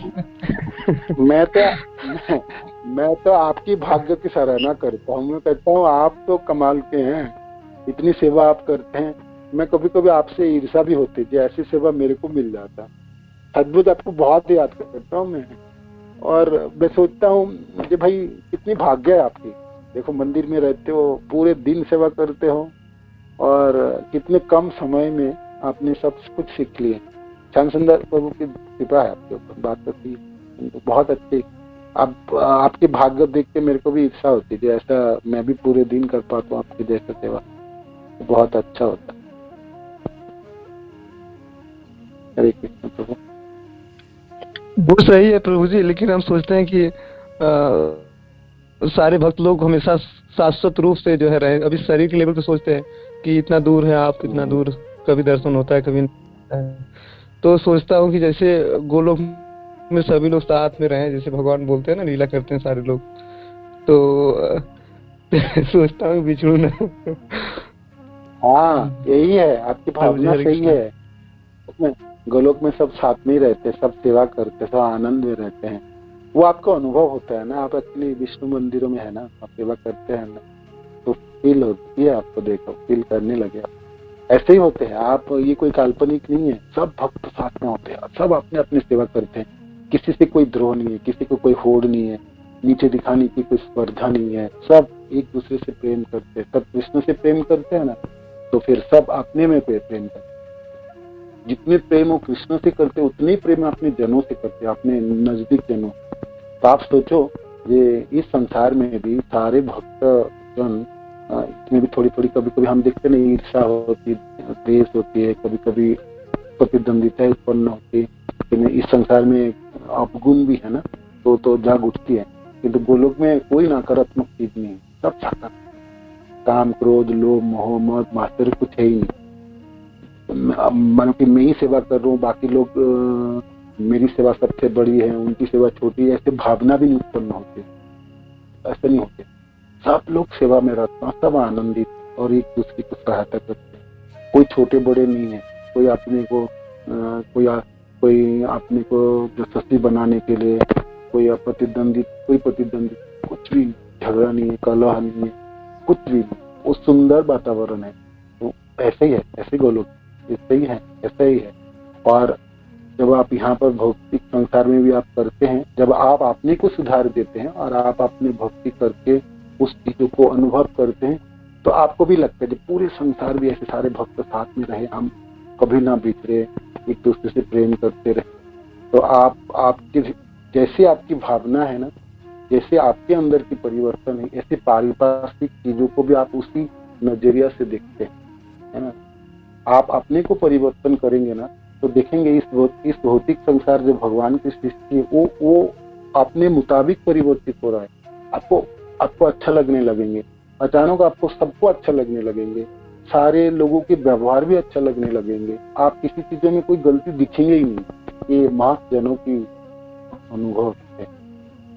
मैं तो आपकी भाग्य की सराहना करता हूँ। मैं कहता हूँ आप तो कमाल के हैं, इतनी सेवा आप करते हैं। मैं कभी कभी आपसे ईर्ष्या भी होती है, ऐसी सेवा मेरे को मिल जाता। अद्भुत, आपको बहुत याद करता हूँ मैं, और मैं सोचता हूँ मुझे भाई कितनी भाग्य है आपकी। देखो मंदिर में रहते हो, पूरे दिन सेवा करते हो, और कितने कम समय में आपने सब कुछ सीख लिए। श्याम सुंदर प्रभु की कृपा है आपके ऊपर, बात करती है बहुत अच्छी। आपके भाग्य देख के मेरे को भी इच्छा होती है, ऐसा मैं भी पूरे दिन कर पाता हूँ आपकी जैसा सेवा, बहुत अच्छा होता है। हरे कृष्ण प्रभु। वो सही है प्रभु जी, लेकिन हम सोचते हैं कि सारे भक्त लोग हमेशा शाश्वत रूप से जो है रहे। अभी शरीर के लेवल पे सोचते हैं कि इतना दूर है आप, इतना दूर, कभी दर्शन होता है कभी नहीं है। तो सोचता हूँ कि जैसे गोलोक में सभी लोग साथ में रहें, जैसे भगवान बोलते हैं ना, लीला करते हैं सारे लोग, तो सोचता हूँ बिछड़ू ना। हाँ यही है, आपकी भावना सही है। उसमें गोलोक में सब साथ में ही रहते, सब सेवा करते, सब आनंद में रहते हैं। वो आपको अनुभव होता है ना, आप अपने विष्णु मंदिरों में है ना, आप सेवा करते हैं ना, तो फील होती है आपको, देखो फील करने लगे आप। ऐसे ही होते हैं आप, ये कोई काल्पनिक नहीं है। सब भक्त साथ में होते हैं, सब अपने अपनी सेवा करते हैं, किसी से कोई द्रोह नहीं है, किसी को कोई होड़ नहीं है, नीचे दिखाने की कोई स्पर्धा नहीं है। सब एक दूसरे से प्रेम करते हैं। सब कृष्ण से प्रेम करते हैं ना, तो फिर सब अपने में प्रेम करते हैं। जितने प्रेम वो कृष्ण से करते उतने प्रेम अपने जनों से करते, अपने नजदीक जनों। तो आप सोचो, ये इस संसार में भी सारे भक्त जन, इसमें भी थोड़ी थोड़ी कभी कभी हम देखते नहीं, ईर्षा होती, द्वेष होती है, कभी कभी प्रतिद्वंदिता उत्पन्न होती है, लेकिन इस संसार में अपगुण भी है ना, तो जाग उठती है। किंतु गोलोक में कोई नकारात्मक चीज नहीं है, सब सकारात्मक। काम, क्रोध, लोभ, मोह, मद, मात्सर्य कुछ है ही नहीं। मानो कि मैं ही सेवा कर रहा हूँ, बाकी लोग मेरी सेवा सबसे बड़ी है, उनकी सेवा छोटी है, ऐसे भावना भी नहीं उत्पन्न होती। ऐसे नहीं होते, सब लोग सेवा में रहते हैं, सब आनंदित और एक दूसरे को सहायता करते हैं। कोई छोटे बड़े नहीं है, कोई अपने को कोई अपने को यशस्वी बनाने के लिए, कोई प्रतिद्वंदी, कुछ भी झगड़ा नहीं है, कलह नहीं है, कुछ भी नहीं। वो सुंदर वातावरण है। तो ऐसे ही है, ऐसे गोलोक ऐसे ही है, ऐसा ही है। और जब आप यहाँ पर भौतिक संसार में भी आप करते हैं, जब आप अपने को सुधार देते हैं और आप अपने भक्ति करके उस चीजों को अनुभव करते हैं, तो आपको भी लगता है जब पूरे संसार भी ऐसे सारे भक्त साथ में रहे, हम कभी ना बिछड़े, एक दूसरे से प्रेम करते रहे, तो आपके जैसे आपकी भावना है ना, जैसे आपके अंदर की परिवर्तन है, ऐसे पारिपार्श्विक चीजों को भी आप उसी नजरिया से देखते हैं, है ना। आप अपने को परिवर्तन करेंगे ना, तो देखेंगे इस भौतिक संसार जो भगवान की सृष्टि है, वो अपने मुताबिक परिवर्तित हो रहा है। आपको अच्छा लगने लगेंगे, अचानक आपको सबको अच्छा लगने लगेंगे, सारे लोगों के व्यवहार भी अच्छा लगने लगेंगे। आप किसी चीजों में कोई गलती दिखेंगे ही नहीं। ये मास जनों की अनुभव है,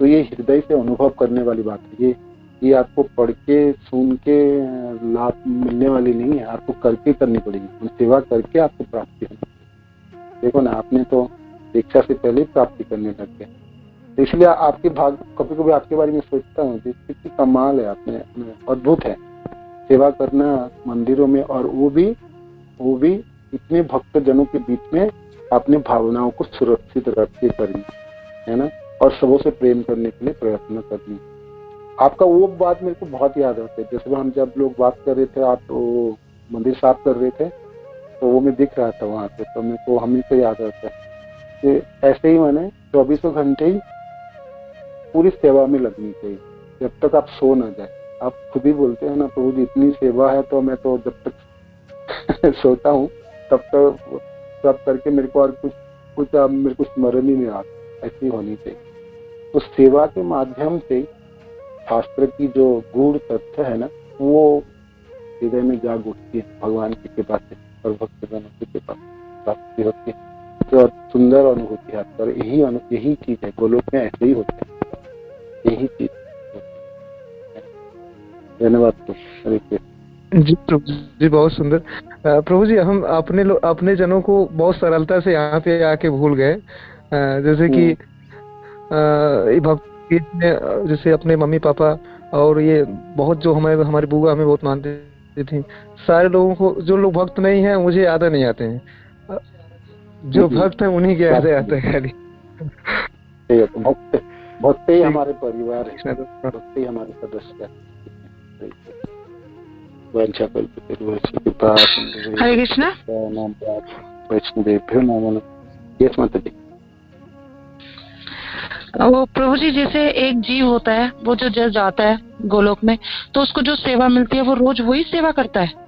तो ये हृदय से अनुभव करने वाली बात है। ये आपको पढ़ के सुन के लाभ मिलने वाली नहीं है, आपको करके करनी पड़ेगी। सेवा करके आपको प्राप्ति होगी। देखो ना, आपने तो दीक्षा से पहले प्राप्ति करने लग गए, तो इसलिए आपके भाग, कभी कभी आपके बारे में सोचता हूँ कितनी कमाल है, आपने अद्भुत है सेवा करना मंदिरों में, और वो भी इतने भक्त जनों के बीच में अपने भावनाओं को सुरक्षित रख के करनी, है ना, और सबों से प्रेम करने के लिए प्रयत्न करनी। आपका वो बात मेरे को बहुत याद आती है। जैसे हम जब लोग बात कर रहे थे, आप वो मंदिर साफ कर रहे थे, तो वो मैं दिख रहा था वहां पे, तो मेरे को हमेशा याद आता है कि ऐसे ही मैंने 24 घंटे ही पूरी सेवा में लगनी चाहिए, जब तक आप सो ना जाए। आप खुद ही बोलते हैं ना, प्रभु जी इतनी सेवा है, तो मैं तो जब तक सोता हूँ तब तक सब करके मेरे को और कुछ मेरे को स्मरण ही नहीं आता। ऐसी होनी चाहिए। तो सेवा के माध्यम से शास्त्र की जो गूढ़ तथ्य है ना, वो हृदय में जाग उठती है भगवान की कृपा से और भक्तजनों की कृपा प्राप्ति होती है। तो सुंदर अनुभूति है और यही चीज है, गोलोक में ऐसे ही होते हैं, यही चीज। धन्यवाद प्रभु जी प्रभु जी, बहुत सुंदर। प्रभु जी, हम अपने जनों को बहुत सरलता से यहाँ पे आके भूल गए। जैसे कि ये भक्ति में जैसे अपने मम्मी पापा और ये बहुत जो हमारी बुआ हमें बहुत मानती थी, सारे लोगों को, जो लोग भक्त नहीं है मुझे याद नहीं आते हैं, जो भक्त है उन्हीं के याद आते हैं खाली। भक्त ही हमारे परिवार है, भक्त ही हमारे सदस्य है। हरे कृष्णा। वैष्णवेभ्यो नमः। यस माता जी। वो प्रभु जी, जैसे एक जीव होता है, वो जो जल जाता है गोलोक में, तो उसको जो सेवा मिलती है वो रोज वही सेवा करता है।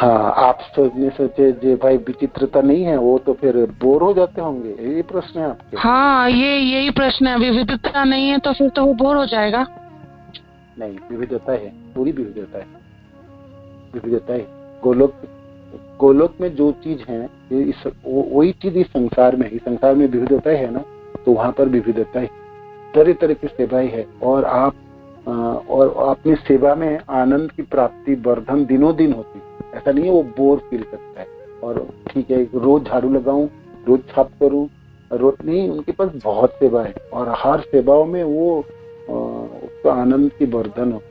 हाँ, आप सोचे जे भाई विचित्रता नहीं है, वो तो फिर बोर हो जाते होंगे, यही प्रश्न है आपके। हाँ, यही प्रश्न है। विविधता नहीं है तो फिर तो वो बोर हो जाएगा। नहीं, विविधता है, पूरी विविधता है, विविधता है। गोलोक में जो चीज है वही चीज इस संसार में, इस संसार में विविधता है ना, तो वहां पर विविधता है, तरह तरह की सेवाएं है। और आप और अपनी सेवा में आनंद की प्राप्ति वर्धन दिनों दिन होती है। ऐसा नहीं है वो बोर फील करता है और ठीक है रोज झाड़ू लगाऊं, रोज छाप करूं, रोज नहीं, उनके पास बहुत सेवा है और हर सेवाओं में वो उसका आनंद की वर्धन हो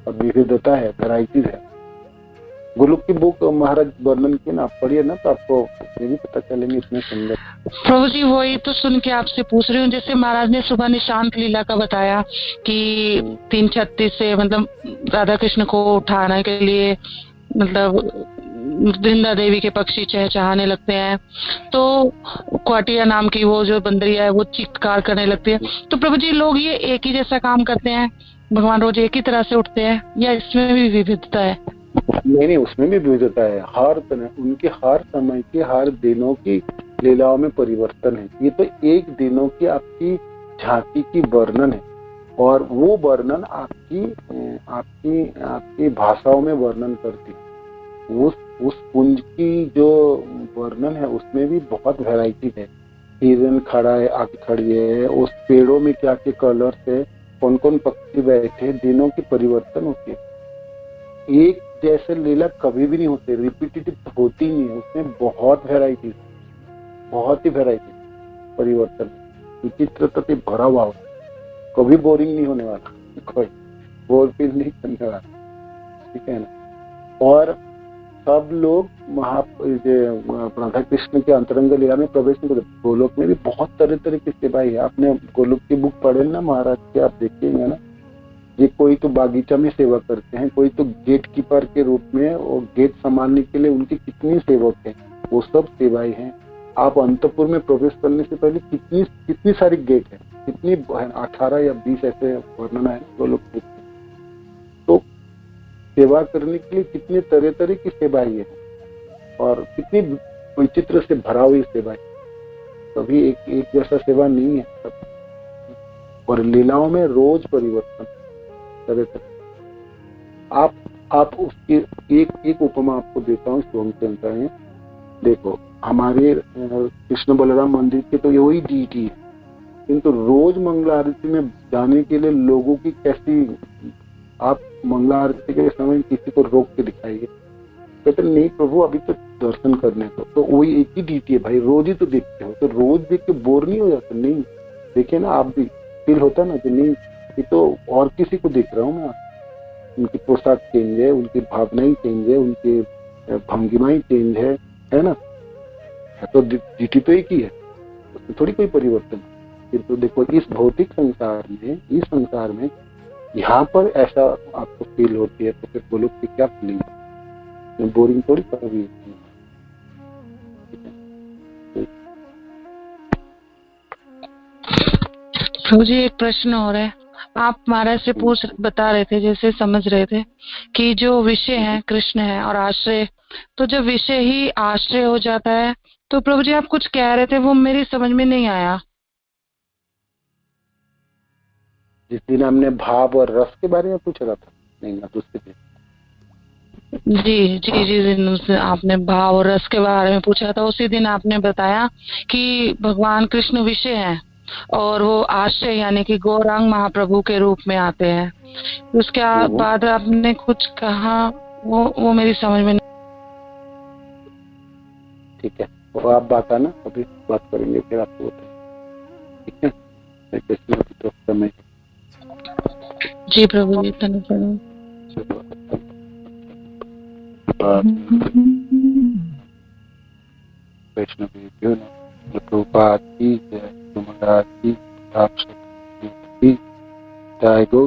और विविधता है, वैरायटीज है। गोलोक की बुक महाराज वर्णन की ना, आप पढ़िए ना, तो आपको ये भी पता चलेंगे इतने सुंदर। प्रभु जी, वही तो सुन के आपसे पूछ रही हूँ। जैसे महाराज ने सुबह निशांत लीला का बताया कि 3:36 से मतलब राधा कृष्ण को उठाने के लिए मतलब वृंदा देवी के पक्षी चहचहाने लगते हैं, तो क्वाटिया नाम की वो जो बंदरिया है वो चित्कार करने लगती है। तो प्रभु जी, लोग ये एक ही जैसा काम करते हैं, भगवान रोज एक ही तरह से उठते हैं, या इसमें भी विविधता है? नहीं, उसमें भी विविधता है। हर तरह उनके हर समय के हर दिनों की लीलाओं में परिवर्तन है। ये तो एक दिनों की आपकी झांकी की वर्णन है और वो वर्णन आपकी भाषाओं में वर्णन करती है। उस कुंज की जो वर्णन है उसमें भी बहुत वैरायटी है। हिरन खड़ा है, आग खड़ी है, उस पेड़ों में क्या के कलर है, कौन कौन पक्षी बैठे, दिनों की परिवर्तन होती है। एक जैसे लीला कभी भी नहीं होते, रिपीटेटिव होती नहीं है, उसमें बहुत वैरायटी, बहुत ही वैरायटी, परिवर्तन, विचित्रता से भरा हुआ, कभी बोरिंग नहीं होने वाला, कोई बोर फील नहीं करने वाला, ठीक है ना। और सब लोग राधा कृष्ण के अंतरंग लीला में प्रवेश नहीं करते। गोलोक में भी बहुत तरह तरह की सेवाएं है। आपने गोलोक की बुक पढ़े ना महाराज के, आप देखेंगे ना, ये कोई तो बागीचा में सेवा करते हैं, कोई तो गेट कीपर के रूप में, और गेट संभालने के लिए उनकी कितनी सेवक है, वो सब सेवाएं हैं। आप अंतपुर में प्रवेश करने से पहले कितनी सारी गेट है, कितनी 18 या 20 ऐसे वर्णना है गोलोक बुक। तो सेवा करने के लिए कितने तरह तरह की सेवाएं है और कितनी विचित्र से भरा हुई सेवाएं, कभी एक जैसा सेवा नहीं है सब। और लीलाओं में रोज परिवर्तन तरह तरह। आप उसकी एक उपमा आपको देता हूँ शिवम चंद्र में। देखो, हमारे कृष्ण बलराम मंदिर के तो वही डीटी है, किंतु रोज मंगला आरती में जाने के लिए लोगों की कैसी, आप मंगला आरती के समय किसी को रोक के दिखाइए, कहते नहीं प्रभु अभी तो दर्शन करने को, तो वही एक ही डीटी है भाई, रोज ही तो देखते हो, तो रोज देख के बोर नहीं हो जाते? नहीं, देखे ना आप भी, फील होता ना कि नहीं ये तो और किसी को देख रहा हूँ मैं। उनकी पोशाक चेंज है, उनकी भावनाएं चेंज है, उनकी भंगिमाएं चेंज है ना। तो डीटी तो एक ही है, उसमें थोड़ी कोई परिवर्तन। फिर तो देखो इस भौतिक संसार में यहाँ पर ऐसा आपको फील होती है, तो फिर गोलोक की क्या फीलिंग, बोरिंग थोड़ी कभी होती है। मुझे एक प्रश्न हो रहा है, आप महाराज से बता रहे थे, जैसे समझ रहे थे कि जो विषय है कृष्ण है और आश्रय, तो जब विषय ही आश्रय हो जाता है, तो प्रभु जी आप कुछ कह रहे थे, वो मेरी समझ में नहीं आया। जिस दिन हमने भाव और रस के बारे में पूछा था, नहीं ना दूसरे दिन। जी जी जी दिन से आपने भाव और रस के बारे में पूछा था, उसी दिन आपने बताया कि भगवान कृष्ण विषय हैं और वो आश्रय यानी कि गौरांग महाप्रभु के रूप में आते हैं। उसके बाद आपने कुछ कहा, वो मेरी समझ में नहीं। ठीक है, वो आप बात आना, अभी बात करेंगे फिर आपको बताएंगे। ठीक है, कृष्ण की तरफ समय। जी प्रभु जी, धन्यवाद। वैष्णव प्रभुपाद की जय, महाराज की जय, गौ